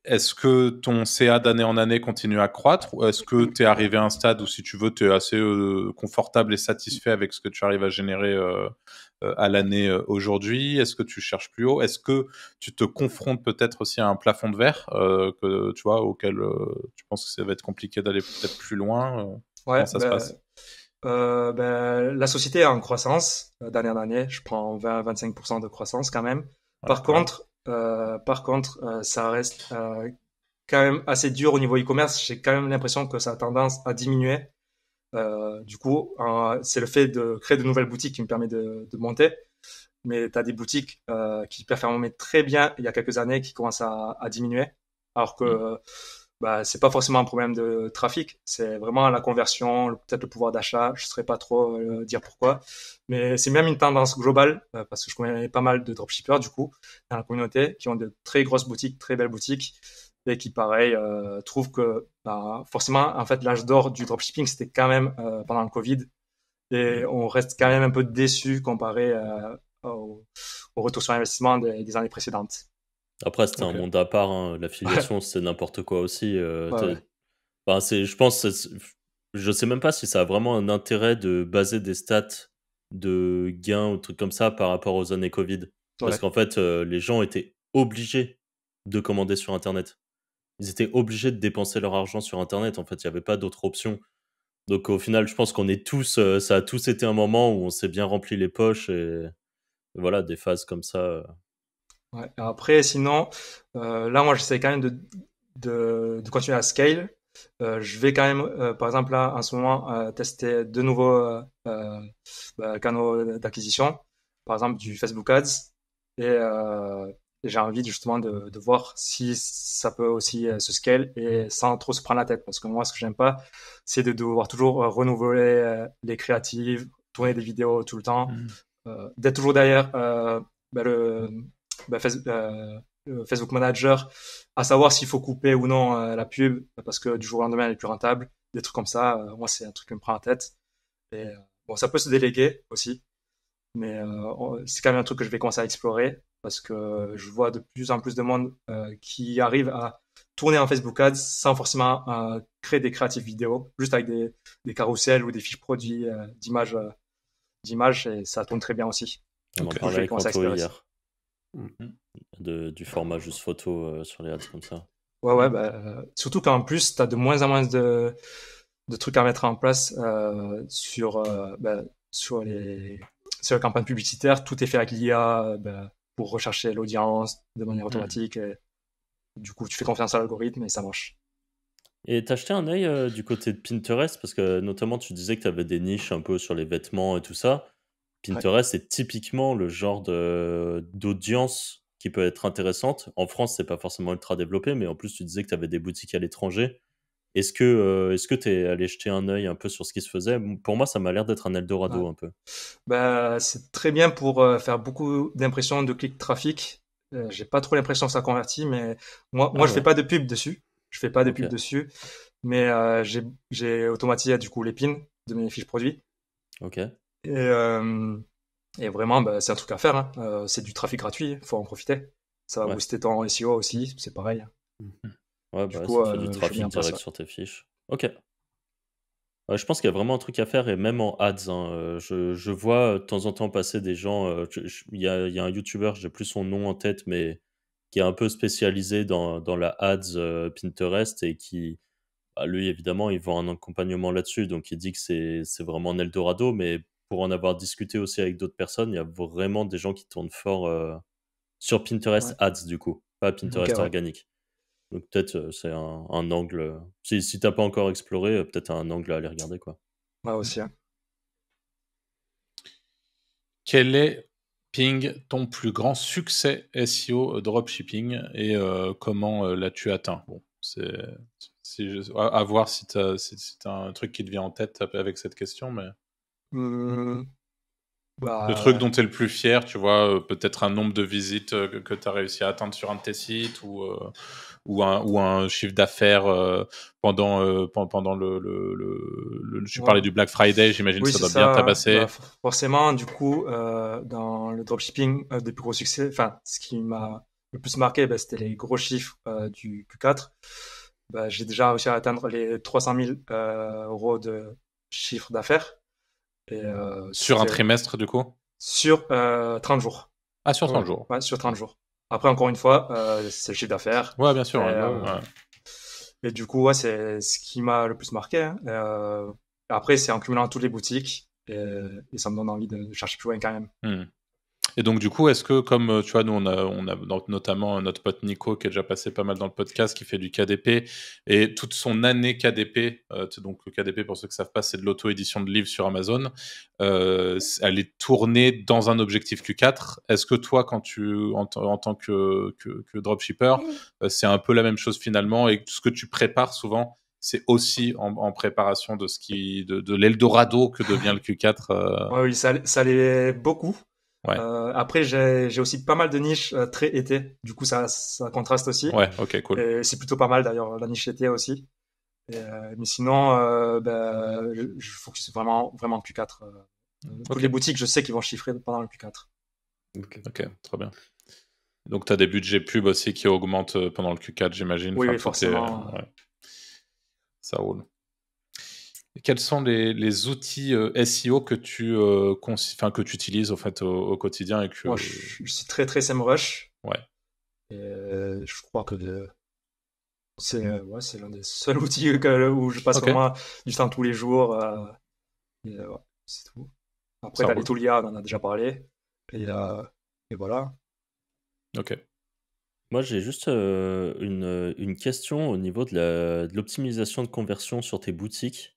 Est-ce que ton CA d'année en année continue à croître ou est-ce que tu es arrivé à un stade où si tu veux tu es assez confortable et satisfait avec ce que tu arrives à générer à l'année aujourd'hui? Est-ce que tu cherches plus haut? Est-ce que tu te confrontes peut-être aussi à un plafond de verre que tu vois auquel tu penses que ça va être compliqué d'aller peut-être plus loin? Comment Ouais, ça se passe? la société est en croissance d'année en année. Je prends 20-25% de croissance quand même. Ouais, pas mal. Par contre, ça reste quand même assez dur au niveau e-commerce. J'ai quand même l'impression que ça a tendance à diminuer. Du coup, c'est le fait de créer de nouvelles boutiques qui me permet de monter. Mais tu as des boutiques qui performaient très bien il y a quelques années qui commencent à diminuer. Alors Mm. que bah, c'est pas forcément un problème de trafic, c'est vraiment la conversion, peut-être le pouvoir d'achat, je ne saurais pas trop dire pourquoi. Mais c'est même une tendance globale, parce que je connais pas mal de dropshippers, du coup, dans la communauté, qui ont de très grosses boutiques, très belles boutiques, et qui, pareil, trouvent que bah, forcément, en fait, l'âge d'or du dropshipping, c'était quand même pendant le Covid, et on reste quand même un peu déçu comparé au retour sur investissement des années précédentes. Après, c'était un Ok. monde à part, hein. Ouais, L'affiliation, c'est n'importe quoi aussi. ouais, ouais. Enfin, je pense, je sais même pas si ça a vraiment un intérêt de baser des stats de gains ou trucs comme ça par rapport aux années Covid. Parce Ouais. qu'en fait, les gens étaient obligés de commander sur Internet. Ils étaient obligés de dépenser leur argent sur Internet. En fait, il n'y avait pas d'autre option. Donc, au final, je pense qu'on est tous, ça a tous été un moment où on s'est bien rempli les poches et voilà, des phases comme ça. Ouais. Après, sinon, là, moi, j'essaie quand même de continuer à scale. Je vais quand même, par exemple, là, en ce moment, tester de nouveaux canaux d'acquisition, par exemple du Facebook Ads. Et j'ai envie justement de voir si ça peut aussi se scale et sans trop se prendre la tête. Parce que moi, ce que j'aime pas, c'est de devoir toujours renouveler les créatives, tourner des vidéos tout le temps, Mm. d'être toujours derrière le Facebook Manager, à savoir s'il faut couper ou non la pub parce que du jour au lendemain elle est plus rentable, des trucs comme ça. Moi, c'est un truc qui me prend la tête. Et bon, ça peut se déléguer aussi, mais c'est quand même un truc que je vais commencer à explorer parce que je vois de plus en plus de monde qui arrive à tourner en Facebook Ads sans forcément créer des créatifs vidéo, juste avec des carousels ou des fiches produits d'images, et ça tourne très bien aussi. On en Ok. Du coup, je parlait vais avec commencer à Anto explorer ça. hier, Mm. du format juste photo sur les ads comme ça. Ouais, surtout qu'en plus, tu as de moins en moins de trucs à mettre en place sur les campagnes publicitaires. Tout est fait avec l'IA pour rechercher l'audience de manière automatique. Et, du coup, tu fais confiance à l'algorithme et ça marche. Et t'as jeté un œil du côté de Pinterest parce que notamment tu disais que tu avais des niches un peu sur les vêtements et tout ça. Pinterest, c'est typiquement le genre d'audience qui peut être intéressante. En France, c'est pas forcément ultra développé, mais en plus, tu disais que tu avais des boutiques à l'étranger. Est-ce que tu es allé jeter un œil un peu sur ce qui se faisait? Pour moi, ça m'a l'air d'être un Eldorado Ouais. un peu. C'est très bien pour faire beaucoup d'impressions de clics trafic. J'ai pas trop l'impression que ça convertit, mais moi Ah je fais ouais, pas de pub dessus. Je fais pas de pub ok. dessus, mais j'ai automatisé du coup les pins de mes fiches produits. Ok. Et, euh, et vraiment, c'est un truc à faire, hein. C'est du trafic gratuit, faut en profiter. Ça va Ouais. booster ton SEO aussi, c'est pareil. Ouais, Du bah, coup, ça te fait du je mets trafic en place direct ça. sur tes fiches. Ok. Ouais, je pense qu'il y a vraiment un truc à faire et même en ads, hein, je vois de temps en temps passer des gens. Il y a un YouTuber, j'ai plus son nom en tête, mais qui est un peu spécialisé dans la ads Pinterest et qui, bah, lui, évidemment, il vend un accompagnement là-dessus. Donc, il dit que c'est vraiment un Eldorado. Mais pour en avoir discuté aussi avec d'autres personnes, il y a vraiment des gens qui tournent fort sur Ouais. Pinterest Ads, du coup, pas Ok, Pinterest ouais. organique. Donc, peut-être c'est un angle. Si t'as pas encore exploré, peut-être un angle à aller regarder, quoi. Ouais, aussi, hein. Quel est, Ping, ton plus grand succès SEO dropshipping et comment l'as-tu atteint? Bon, à voir si tu as un truc qui te vient en tête avec cette question, mais Hum, le truc bah, dont tu es le plus fier, tu vois, peut-être un nombre de visites que tu as réussi à atteindre sur un de tes sites ou un chiffre d'affaires pendant tu parlais ouais. du Black Friday, j'imagine que Oui, ça c'est doit bien ça. tabasser. Forcément, du coup, dans le dropshipping, des plus gros succès, enfin, ce qui m'a le plus marqué, c'était les gros chiffres du Q4. J'ai déjà réussi à atteindre les 300 000 euros de chiffre d'affaires et Sur un c'était trimestre, du coup? sur 30 jours. Ah, sur Ouais, 30 jours. ouais, sur 30 jours. Après, encore une fois, c'est le chiffre d'affaires. Ouais, bien Et, sûr. Ouais. Ouais. et du coup, ouais, c'est ce qui m'a le plus marqué, hein. Après, c'est en cumulant toutes les boutiques et ça me donne envie de chercher plus loin quand même. Hmm. Et donc, du coup, est-ce que, comme tu vois, nous, on a notamment notre pote Nico qui est déjà passé pas mal dans le podcast, qui fait du KDP, et toute son année KDP, donc le KDP, pour ceux qui ne savent pas, c'est de l'auto-édition de livres sur Amazon, elle est tournée dans un objectif Q4. Est-ce que toi, en tant que dropshipper, c'est un peu la même chose finalement, et ce que tu prépares souvent, c'est aussi en préparation de l'Eldorado que devient le Q4 Ouais, oui, ça l'est beaucoup. Ouais, Après, j'ai aussi pas mal de niches très été. Du coup, ça contraste aussi. ouais, ok, cool. Et c'est plutôt pas mal d'ailleurs, la niche été aussi. Mais sinon, je focus vraiment, vraiment Q4. Toutes Ok, les boutiques, je sais qu'ils vont chiffrer pendant le Q4. ok, très bien. Donc, tu as des budgets pub aussi qui augmentent pendant le Q4, j'imagine. Oui, Enfin, oui, forcément. ouais, ça roule. Et quels sont les outils SEO que que tu utilises en fait, au quotidien et Moi, je suis très, très SEMrush. ouais, Et je crois que c'est l'un des seuls outils où je passe ok, vraiment du temps tous les jours. Ouais, c'est tout. Après, ça t'as les roule. Toolia, on en a déjà parlé. Et, et voilà. Ok. Moi, j'ai juste une question au niveau de l'optimisation de conversion sur tes boutiques.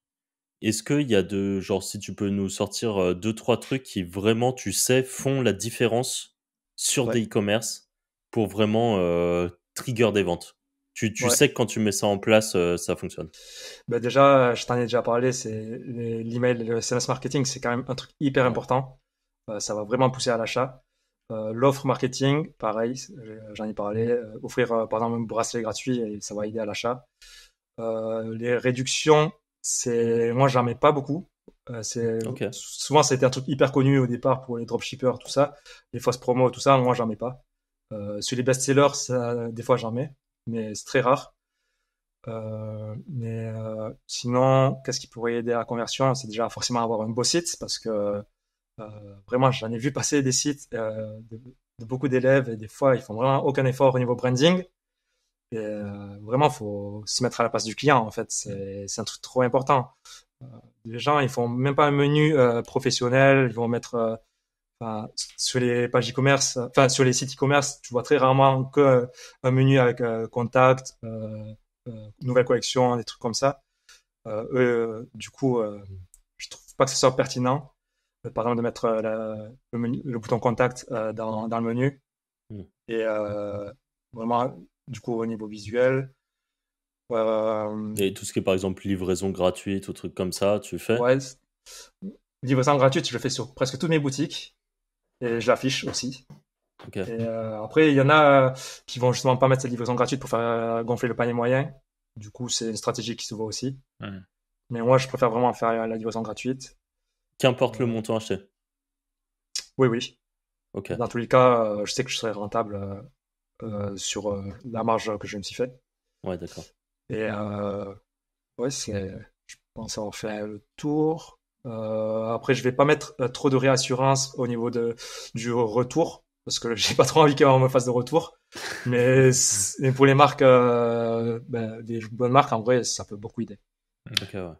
Est-ce qu'il y a genre, si tu peux nous sortir deux, trois trucs qui vraiment, tu sais, font la différence sur Ouais, des e-commerce pour vraiment trigger des ventes? Tu ouais. sais que quand tu mets ça en place, ça fonctionne. Déjà, je t'en ai déjà parlé, c'est l'email, le SMS marketing, c'est quand même un truc hyper Ouais. important. Ça va vraiment pousser à l'achat. L'offre marketing, pareil, j'en ai parlé. Offrir, par exemple, un bracelet gratuit et ça va aider à l'achat. Les réductions, moi, j'en mets pas beaucoup. Ok. Souvent, ça a été un truc hyper connu au départ pour les dropshippers, tout ça. Les fausses promos, tout ça, moi, j'en mets pas. Sur les best-sellers, des fois, j'en mets, mais c'est très rare. Sinon, qu'est-ce qui pourrait aider à la conversion? C'est déjà forcément avoir un beau site parce que vraiment, j'en ai vu passer des sites de beaucoup d'élèves et des fois, ils font vraiment aucun effort au niveau branding. Et vraiment, faut se mettre à la place du client, en fait. C'est un truc trop important. Les gens, ils font même pas un menu professionnel. Ils vont mettre, enfin, sur les pages e-commerce, enfin, sur les sites e-commerce, tu vois très rarement que un menu avec contact, nouvelle collection, des trucs comme ça. Du coup, je trouve pas que ce soit pertinent, par exemple, de mettre le bouton contact dans le menu. Mm. Et vraiment, du coup, au niveau visuel, Et tout ce qui est par exemple livraison gratuite ou trucs comme ça, tu fais? ouais, livraison gratuite, je le fais sur presque toutes mes boutiques et je l'affiche aussi. Ok. Et après, il y en a qui vont justement pas mettre cette livraison gratuite pour faire gonfler le panier moyen. Du coup, c'est une stratégie qui se voit aussi. Mm. Mais moi, je préfère vraiment faire la livraison gratuite. Qu'importe le montant acheté. Oui, oui. Ok. Dans tous les cas, je sais que je serai rentable sur la marge que je me suis fait. Ouais, d'accord. Et ouais, je pense avoir fait le tour. Après, je vais pas mettre trop de réassurance au niveau du retour, parce que j'ai pas trop envie qu'on me fasse de retour. Mais pour les marques, des bonnes marques, en vrai, ça peut beaucoup aider. Ok, ouais.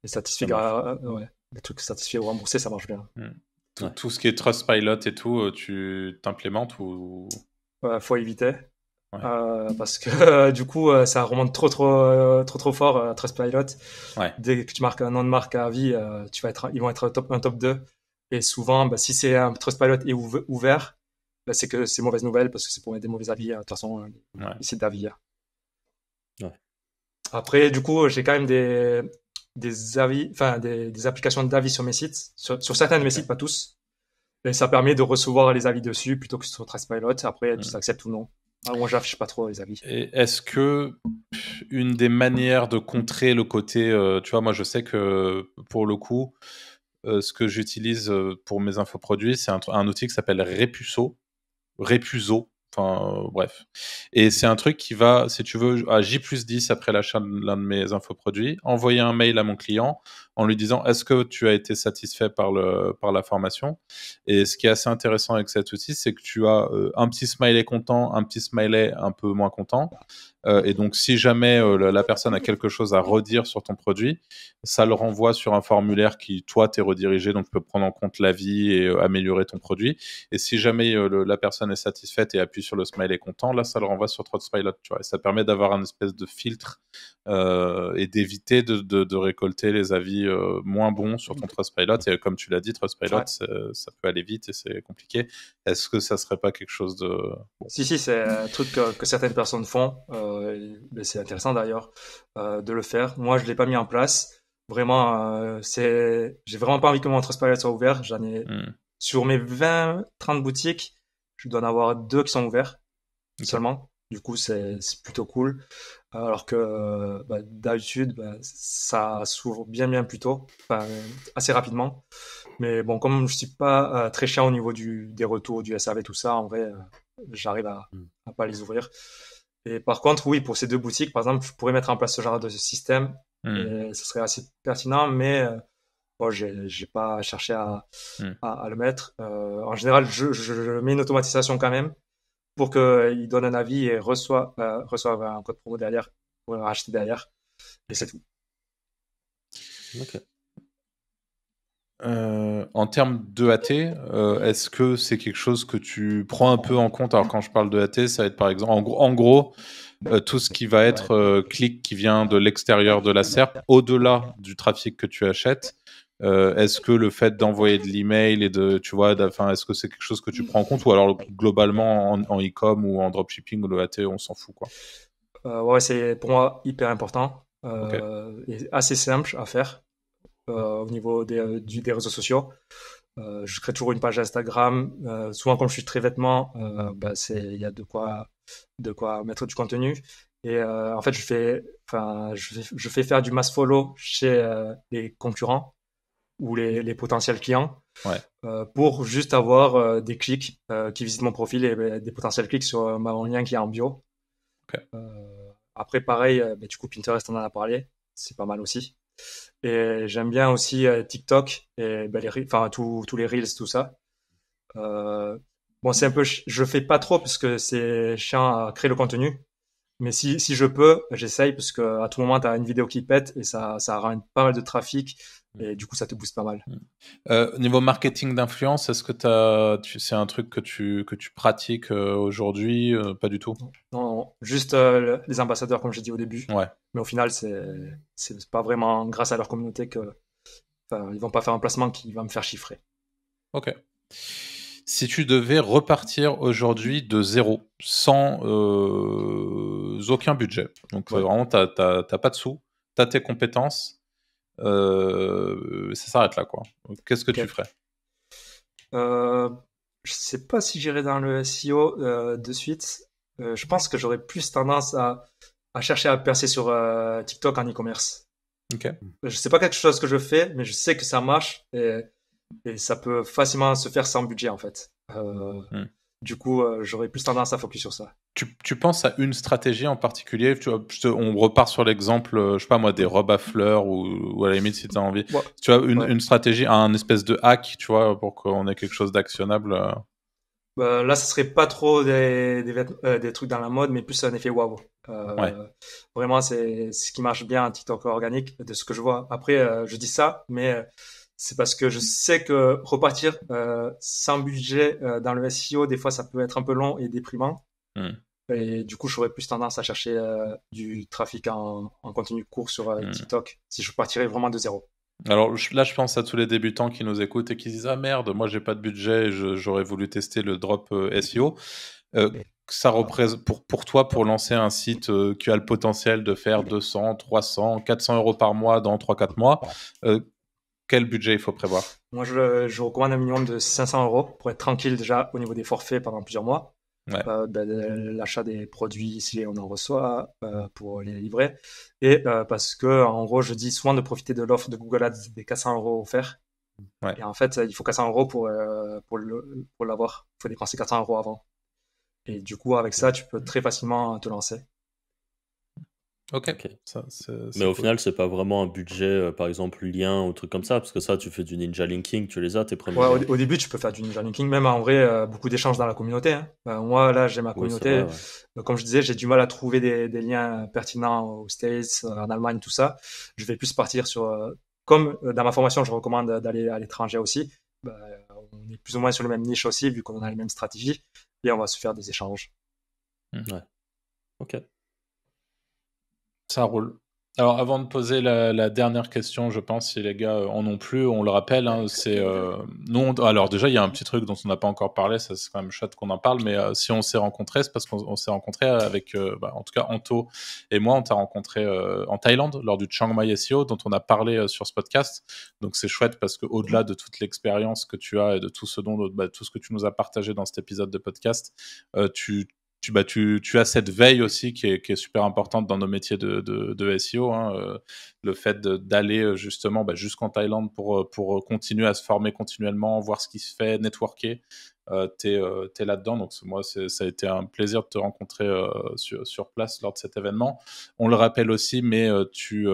Les satisfaits, Ça marche. ouais, les trucs satisfaits ou remboursés, ça marche bien. Ouais. Tout ce qui est Trustpilot et tout, tu t'implémentes ou... Faut éviter. Ouais. Parce que du coup, ça remonte trop fort, Trustpilot. Ouais. Dès que tu marques un nom de marque à vie, ils vont être un top 2. Et souvent, si c'est un Trustpilot est ouvert, c'est que c'est mauvaise nouvelle parce que c'est pour mettre des mauvais avis. De toute façon, Ouais. c'est d'avis. Ouais. Après, du coup, j'ai quand même des avis, enfin des applications d'avis sur mes sites, sur certains de mes sites, pas tous. Et ça permet de recevoir les avis dessus plutôt que sur Trustpilot. Après, tu acceptes ou non. Moi, j'affiche pas trop les avis. Et est-ce que une des manières de contrer le côté, tu vois, moi je sais que pour le coup, ce que j'utilise pour mes infoproduits, c'est un outil qui s'appelle Repuso, enfin bref. Et c'est un truc qui va, si tu veux, à J+10 après l'achat de l'un de mes infoproduits, envoyer un mail à mon client en lui disant est-ce que tu as été satisfait par la formation. Et ce qui est assez intéressant avec cet outil, c'est que tu as un petit smiley content, un petit smiley un peu moins content. Et donc, si jamais la personne a quelque chose à redire sur ton produit, ça le renvoie sur un formulaire qui, toi, t'es redirigé, donc tu peux prendre en compte l'avis et améliorer ton produit. Et si jamais la personne est satisfaite et appuie sur le smiley content, là, ça le renvoie sur Trustpilot, tu vois. Et ça permet d'avoir un espèce de filtre et d'éviter de récolter les avis moins bons sur ton Trustpilot. Et comme tu l'as dit, Trustpilot, Ouais. ça peut aller vite et c'est compliqué. Est-ce que ça serait pas quelque chose de... Si, c'est un truc que certaines personnes font. C'est intéressant d'ailleurs de le faire. Moi, je l'ai pas mis en place. Vraiment, j'ai vraiment pas envie que mon Trustpilot soit ouvert. J'en ai sur mes 20-30 boutiques, je dois en avoir 2 qui sont ouverts seulement. Du coup, c'est plutôt cool. Alors que d'habitude, ça s'ouvre bien plus tôt, assez rapidement. Mais bon, comme je suis pas très chiant au niveau des retours, du SAV, tout ça, en vrai, j'arrive à pas les ouvrir. Et par contre, oui, pour ces 2 boutiques, par exemple, je pourrais mettre en place ce genre de système. Et ce serait assez pertinent, mais bon, j'ai pas cherché à le mettre. En général, je mets une automatisation quand même pour qu'il donne un avis et reçoive un code promo derrière pour le racheter derrière. Et c'est tout. Ok. En termes d'EAT, est-ce que c'est quelque chose que tu prends un peu en compte? Alors quand je parle d'EAT, ça va être par exemple, en gros tout ce qui va être clic qui vient de l'extérieur de la SERP, au-delà du trafic que tu achètes. Est-ce que le fait d'envoyer de l'email et tu vois, est-ce que c'est quelque chose que tu prends en compte, ou alors globalement en e-com ou en dropshipping ou l'EAT, on s'en fout quoi? Ouais, c'est pour moi hyper important Ok. et assez simple à faire au niveau des réseaux sociaux. Je crée toujours une page Instagram. Souvent, comme je suis très vêtements, il y a de quoi mettre du contenu. Et en fait, je fais faire du mass follow chez les concurrents ou les potentiels clients Ouais. pour juste avoir des clics qui visitent mon profil et des potentiels clics sur mon lien qui est en bio. Okay. Après, pareil, du coup, Pinterest, on en a parlé. C'est pas mal aussi. Et j'aime bien aussi TikTok et tous les Reels, tout ça. Bon, c'est un peu, je fais pas trop parce que c'est chiant à créer le contenu. Mais si je peux, j'essaye parce que à tout moment, tu as une vidéo qui pète et ça ramène pas mal de trafic et du coup, ça te booste pas mal. Niveau marketing d'influence, est-ce que c'est un truc que tu pratiques aujourd'hui? Pas du tout. Non, juste les ambassadeurs, comme j'ai dit au début. Ouais. Mais au final, c'est pas vraiment grâce à leur communauté ils vont pas faire un placement qui va me faire chiffrer. Ok. Si tu devais repartir aujourd'hui de zéro, sans aucun budget, donc vraiment t'as pas de sous, t'as tes compétences, ça s'arrête là quoi. Qu'est-ce que tu ferais? Je sais pas si j'irai dans le SEO de suite. Je pense que j'aurais plus tendance à chercher à percer sur TikTok en e-commerce. Ok. Je sais pas quelque chose que je fais, mais je sais que ça marche et ça peut facilement se faire sans budget en fait. Du coup, j'aurais plus tendance à focus sur ça. Tu penses à une stratégie en particulier? Tu vois, on repart sur l'exemple, je sais pas moi, des robes à fleurs ou à la limite si tu as envie. Ouais. Tu vois, une stratégie, un espèce de hack, tu vois, pour qu'on ait quelque chose d'actionnable. Là, ce serait pas trop des trucs dans la mode, mais plus un effet waouh. Vraiment, c'est ce qui marche bien en TikTok organique, de ce que je vois. Après, je dis ça, mais c'est parce que je sais que repartir sans budget dans le SEO, des fois, ça peut être un peu long et déprimant. Et du coup, j'aurais plus tendance à chercher du trafic en contenu court sur TikTok, si je partirais vraiment de zéro. Alors là, je pense à tous les débutants qui nous écoutent et qui disent « Ah merde, moi j'ai pas de budget, j'aurais voulu tester le drop SEO ». Ça représente pour toi, pour lancer un site qui a le potentiel de faire 200, 300, 400 euros par mois dans 3-4 mois, quel budget il faut prévoir? Moi, je recommande un minimum de 500 euros pour être tranquille déjà au niveau des forfaits pendant plusieurs mois. L'achat des produits si on en reçoit pour les livrer et parce que en gros je dis souvent de profiter de l'offre de Google Ads des 400 euros offerts et en fait il faut 400 euros pour l'avoir, il faut dépenser 400 euros avant et du coup avec ça tu peux très facilement te lancer. Ok. Mais au final, c'est pas vraiment un budget, par exemple, lien ou truc comme ça, parce que ça, tu fais du ninja linking, tu les as, tes premiers. Ouais, au début, tu peux faire du ninja linking, même en vrai, beaucoup d'échanges dans la communauté. Hein. Moi, là, j'ai ma communauté. Vrai, ouais. Comme je disais, j'ai du mal à trouver des liens pertinents aux States, en Allemagne, tout ça. Je vais plus partir sur... comme dans ma formation, je recommande d'aller à l'étranger aussi. On est plus ou moins sur les mêmes niches aussi, vu qu'on a les mêmes stratégies. Et on va se faire des échanges. Ouais. Ok. Ça roule. Alors, avant de poser la dernière question, je pense, si les gars en ont plus, on le rappelle, hein, c'est... alors déjà, il y a un petit truc dont on n'a pas encore parlé, ça c'est quand même chouette qu'on en parle, mais si on s'est rencontrés, c'est parce qu'on s'est rencontrés avec, en tout cas, Anto et moi, on t'a rencontré en Thaïlande, lors du Chiang Mai SEO, dont on a parlé sur ce podcast. Donc c'est chouette parce qu'au-delà de toute l'expérience que tu as et de tout ce que tu nous as partagé dans cet épisode de podcast, tu as cette veille aussi qui est super importante dans nos métiers de SEO, hein, le fait d'aller justement jusqu'en Thaïlande pour continuer à se former continuellement, voir ce qui se fait, networker. T'es là-dedans, donc moi ça a été un plaisir de te rencontrer sur place lors de cet événement. On le rappelle aussi, mais tu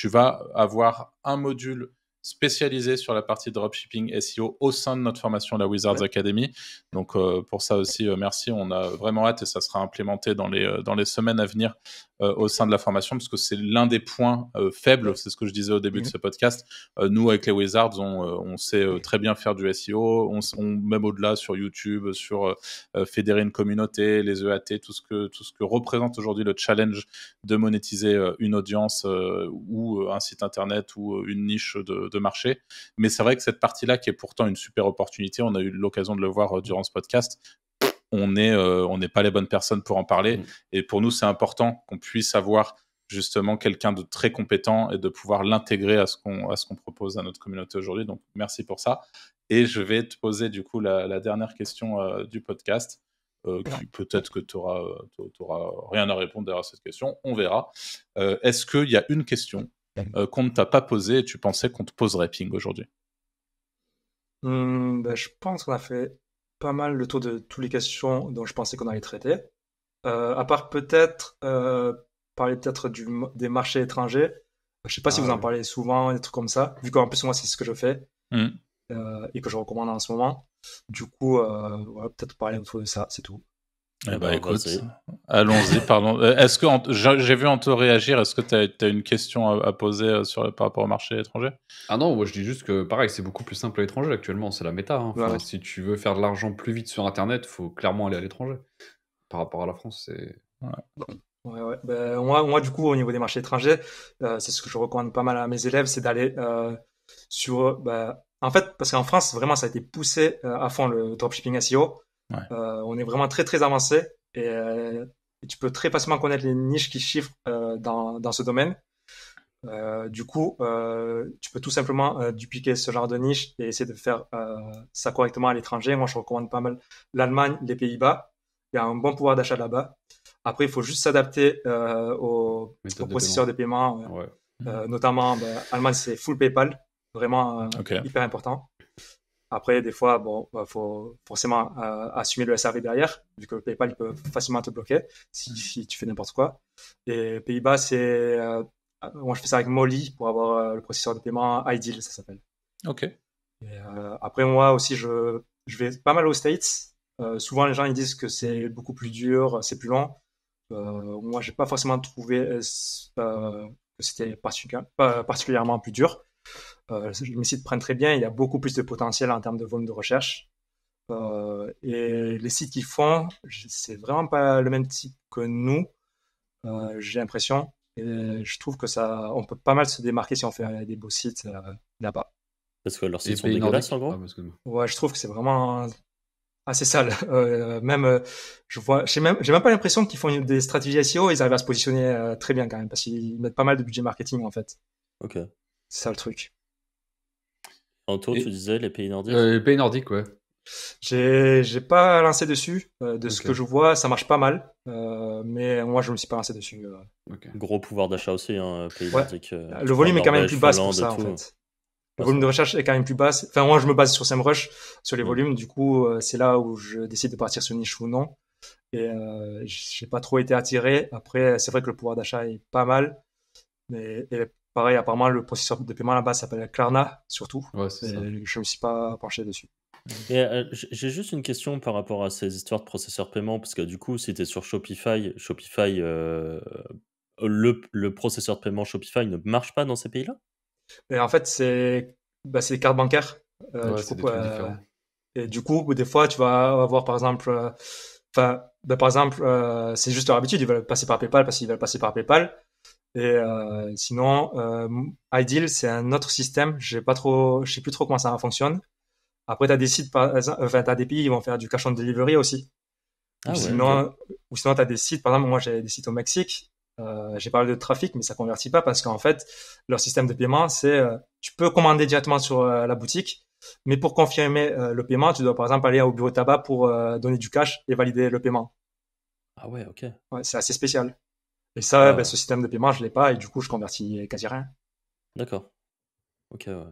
vas avoir un module spécialisé sur la partie dropshipping SEO au sein de notre formation, la Wizards Academy. Donc pour ça aussi, merci. On a vraiment hâte et ça sera implémenté dans les semaines à venir au sein de la formation, parce que c'est l'un des points faibles, c'est ce que je disais au début de ce podcast. Nous, avec les Wizards, on sait très bien faire du SEO, même au-delà sur YouTube, sur fédérer une communauté, les EAT, tout ce que représente aujourd'hui le challenge de monétiser une audience ou un site internet ou une niche de marché. Mais c'est vrai que cette partie-là, qui est pourtant une super opportunité, on a eu l'occasion de le voir durant ce podcast, on n'est pas les bonnes personnes pour en parler. Et pour nous, c'est important qu'on puisse avoir justement quelqu'un de très compétent et de pouvoir l'intégrer à ce qu'on propose à notre communauté aujourd'hui. Donc, merci pour ça. Et je vais te poser du coup la dernière question du podcast. Peut-être que tu n'auras rien à répondre derrière cette question. On verra. Est-ce qu'il y a une question qu'on ne t'a pas posée et tu pensais qu'on te poserait, Ping, aujourd'hui? Je pense qu'on a fait pas mal le tour de toutes les questions dont je pensais qu'on allait traiter. À part peut-être parler peut-être des marchés étrangers. Je sais pas si vous en parlez souvent, des trucs comme ça, vu qu'en plus moi c'est ce que je fais et que je recommande en ce moment. Du coup, peut-être parler autour de ça, c'est tout. Eh bah, écoute, vas-y. allons-y, parlons. Est-ce que j'ai vu Anto réagir, est-ce que tu as une question à poser par rapport au marché étranger? Ah non, moi je dis juste que pareil, c'est beaucoup plus simple à l'étranger actuellement, c'est la méta. Hein. Enfin, Ouais. si tu veux faire de l'argent plus vite sur Internet, faut clairement aller à l'étranger. Par rapport à la France, c'est... Ouais. Ben, moi, du coup, au niveau des marchés étrangers, c'est ce que je recommande pas mal à mes élèves, c'est d'aller sur... en fait, parce qu'en France, vraiment, ça a été poussé à fond le dropshipping SEO. Ouais. On est vraiment très, très avancé et tu peux très facilement connaître les niches qui chiffrent dans ce domaine. Du coup, tu peux tout simplement dupliquer ce genre de niche et essayer de faire ça correctement à l'étranger. Moi, je recommande pas mal l'Allemagne, les Pays-Bas. Il y a un bon pouvoir d'achat là-bas. Après, il faut juste s'adapter aux Méthode de processeurs de paiement. Ouais. Notamment, Allemagne, c'est full PayPal. Vraiment Ok. hyper important. Après, des fois, faut forcément assumer le SRV derrière, vu que le PayPal, il peut facilement te bloquer si tu fais n'importe quoi. Et Pays-Bas, c'est... moi, je fais ça avec Molly pour avoir le processeur de paiement Ideal, ça s'appelle. Ok. Et, après, moi aussi, je vais pas mal aux States. Souvent, les gens ils disent que c'est beaucoup plus dur, c'est plus long. Moi, j'ai pas forcément trouvé que c'était particulièrement plus dur. Mes sites prennent très bien, il y a beaucoup plus de potentiel en termes de volume de recherche. Et les sites qu'ils font, c'est vraiment pas le même type que nous, j'ai l'impression. Et je trouve que on peut pas mal se démarquer si on fait des beaux sites là-bas. Parce que leurs Et sites sont pays dégueulasses, nordiques. en gros. Ah, excuse-moi. Ouais, je trouve que c'est vraiment assez sale. J'ai même pas l'impression qu'ils font des stratégies SEO, ils arrivent à se positionner très bien quand même, parce qu'ils mettent pas mal de budget marketing en fait. Ok. C'est ça le truc. Anto, Et- tu disais les pays nordiques? Les pays nordiques, ouais. J'ai pas lancé dessus. De ce Ok. que je vois, ça marche pas mal. Mais moi, je me suis pas lancé dessus. Ok. Gros pouvoir d'achat aussi, hein, pays Ouais. nordiques. Le volume est quand même plus bas pour Finlande ça, et en tout. fait. Le Ah, volume de ça. recherche est quand même plus bas. Enfin, moi, je me base sur SEMrush, sur les Mm. volumes. Du coup, c'est là où je décide de partir sur une niche ou non. Et j'ai pas trop été attiré. Après, c'est vrai que le pouvoir d'achat est pas mal. Et pareil, apparemment, le processeur de paiement là-bas s'appelle Klarna, surtout. Ouais, c'est ça. Et je me suis pas penché dessus. Et j'ai juste une question par rapport à ces histoires de processeur paiement, parce que du coup, si tu es sur Shopify, le processeur de paiement Shopify ne marche pas dans ces pays-là? Et en fait, c'est les cartes bancaires. Ouais, Du c'est coup, des trucs différents. et du coup, des fois, tu vas avoir, par exemple, c'est juste leur habitude, ils veulent passer par PayPal parce qu'ils veulent passer par PayPal. Et sinon, Ideal, c'est un autre système. Je sais plus trop comment ça fonctionne. Après, t'as des sites, t'as des pays, ils vont faire du cash on delivery aussi. Ah ouais, Ou sinon, t'as des sites, par exemple, moi, j'ai des sites au Mexique. J'ai parlé de trafic, mais ça convertit pas parce qu'en fait, leur système de paiement, c'est, tu peux commander directement sur la boutique, mais pour confirmer le paiement, tu dois par exemple aller au bureau de tabac pour donner du cash et valider le paiement. Ah ouais, ok. Ouais, c'est assez spécial. Et ça, Ah. ce système de paiement, je l'ai pas et du coup, je convertis quasi rien. D'accord. Ok, ouais.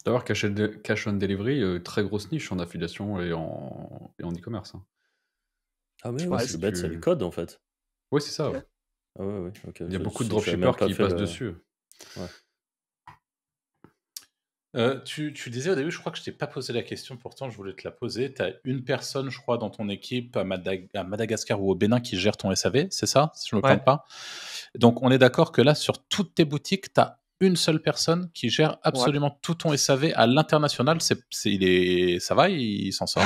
D'ailleurs, cash on delivery, très grosse niche en affiliation et en e-commerce. Hein. Ah ouais, Je ouais, pense c'est que bête, tu- c'est le code en fait. Ouais, c'est ça. Ouais. Ah ouais, ouais, ok. Il y a beaucoup de J'avais même dropshippers pas qui fait passent le- dessus. Tu disais au début, je crois que je t'ai pas posé la question, pourtant je voulais te la poser. Tu as une personne, je crois, dans ton équipe à Madagascar ou au Bénin qui gère ton SAV, c'est ça, si je me Ouais. plante pas? Donc on est d'accord que là, sur toutes tes boutiques, tu as une seule personne qui gère absolument tout ton SAV à l'international. Ça va, il s'en sort.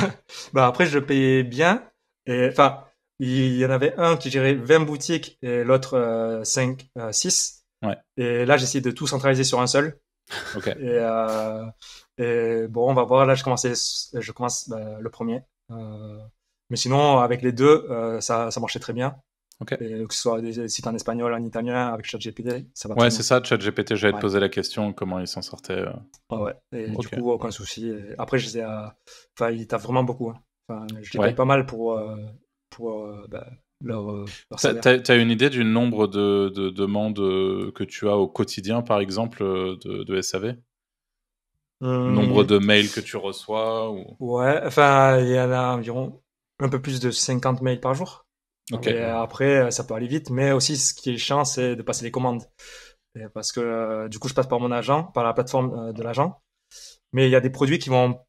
Après, je le payais bien. Et, enfin, il y en avait un qui gérait 20 boutiques et l'autre 5, 6. Ouais. Et là, j'essaie de tout centraliser sur un seul. Ok. Et bon, on va voir. Là, je commence le premier. Mais sinon, avec les deux, ça marchait très bien. Ok. Et que ce soit des sites en espagnol, en italien, avec ChatGPT, ça va très Ouais, bien. c'est ça, ChatGPT, j'allais te Ouais. poser la question, comment il s'en sortait. Ouais. Et Ok. du coup, aucun souci. Et après, il taffe vraiment beaucoup. Hein. Enfin, je les Ouais. paye pas mal pour leur salaire. T'as une idée du nombre de demandes que tu as au quotidien, par exemple, de SAV? Nombre de mails que tu reçois ou... Ouais, enfin, il y en a environ un peu plus de 50 mails par jour. Ok. Et après, ça peut aller vite, mais aussi, ce qui est chiant, c'est de passer les commandes. Et parce que du coup, je passe par mon agent, par la plateforme de l'agent. Mais il y a des produits qui vont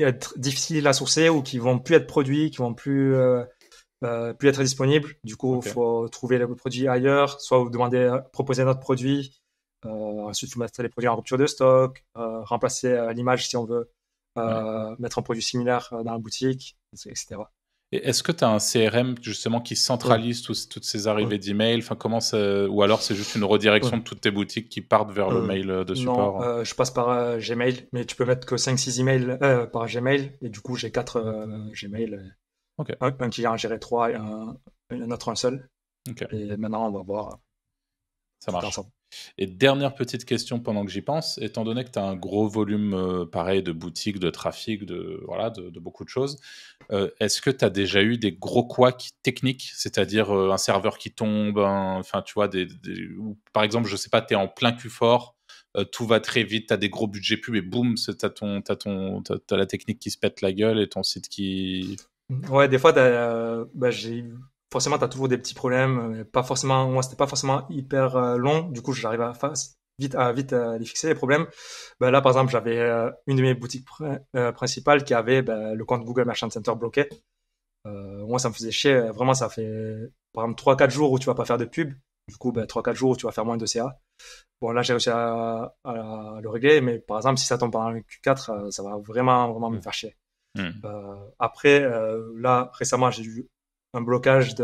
être difficiles à sourcer ou qui vont plus être produits, qui vont plus être disponibles. Du coup, il faut trouver le produit ailleurs, soit vous demandez, proposer notre produit. Ensuite, il faut mettre les produits en rupture de stock, remplacer l'image si on veut, mettre un produit similaire dans la boutique, etc. Et est-ce que tu as un CRM justement qui centralise toutes ces arrivées d'emails, enfin, ou alors c'est juste une redirection de toutes tes boutiques qui partent vers le mail de support? Non, je passe par Gmail, mais tu peux mettre que 5-6 emails par Gmail, et du coup j'ai 4 Gmail. Un qui en gérait 3 et un autre un seul. Et maintenant on va voir. Ça marche. Et dernière petite question pendant que j'y pense, étant donné que tu as un gros volume pareil de boutiques, de trafic, de beaucoup de choses, est-ce que tu as déjà eu des gros couacs techniques, c'est-à-dire un serveur qui tombe, enfin tu vois, ou, par exemple, je sais pas, tu es en plein Q4, tout va très vite, tu as des gros budgets pub et boum, tu as la technique qui se pète la gueule et ton site qui... Ouais, des fois, forcément, tu as toujours des petits problèmes. Moi, c'était pas forcément hyper long. Du coup, j'arrive à vite les fixer, les problèmes. Là, par exemple, j'avais une de mes boutiques principales qui avait le compte Google Merchant Center bloqué. Moi, ça me faisait chier. Vraiment, ça fait, par exemple, 3-4 jours où tu vas pas faire de pub. Du coup, 3-4 jours où tu vas faire moins de CA. Bon, là, j'ai réussi à le régler. Mais par exemple, si ça tombe pendant le Q4, ça va vraiment me faire chier. Après, là, récemment, j'ai eu un blocage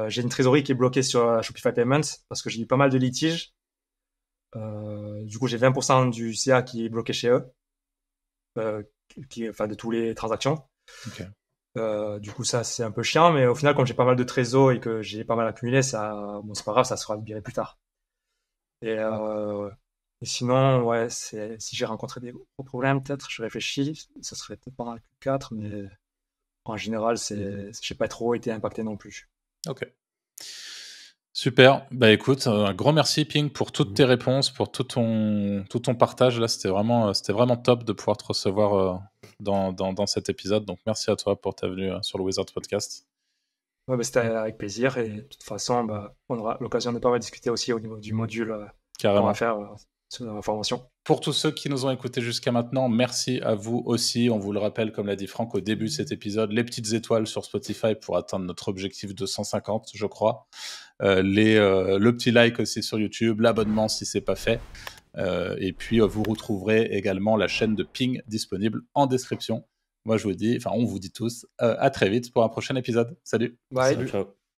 j'ai une trésorerie qui est bloquée sur Shopify Payments parce que j'ai eu pas mal de litiges. Du coup, j'ai 20% du CA qui est bloqué chez eux, de toutes les transactions. Du coup, ça, c'est un peu chiant, mais au final, comme j'ai pas mal de trésor et que j'ai pas mal accumulé, c'est pas grave, ça sera viré plus tard. Et sinon, ouais, si j'ai rencontré des gros problèmes, peut-être, je réfléchis, ça serait peut-être pendant la Q4, mais en général, j'ai pas trop été impacté non plus. Ok. Super. Écoute, un grand merci Ping pour toutes tes réponses, pour tout ton partage. Là, c'était vraiment top de pouvoir te recevoir dans cet épisode. Donc, merci à toi pour ta venue sur le Wizard Podcast. Ouais, c'était avec plaisir et de toute façon, on aura l'occasion de pas discuter aussi au niveau du module qu'on va faire sur la formation. Pour tous ceux qui nous ont écoutés jusqu'à maintenant, merci à vous aussi. On vous le rappelle, comme l'a dit Franck au début de cet épisode, les petites étoiles sur Spotify pour atteindre notre objectif de 150, je crois. Le petit like aussi sur YouTube, l'abonnement si c'est pas fait. Et puis, vous retrouverez également la chaîne de Ping disponible en description. Moi, on vous dit tous à très vite pour un prochain épisode. Salut. Bye. Ciao.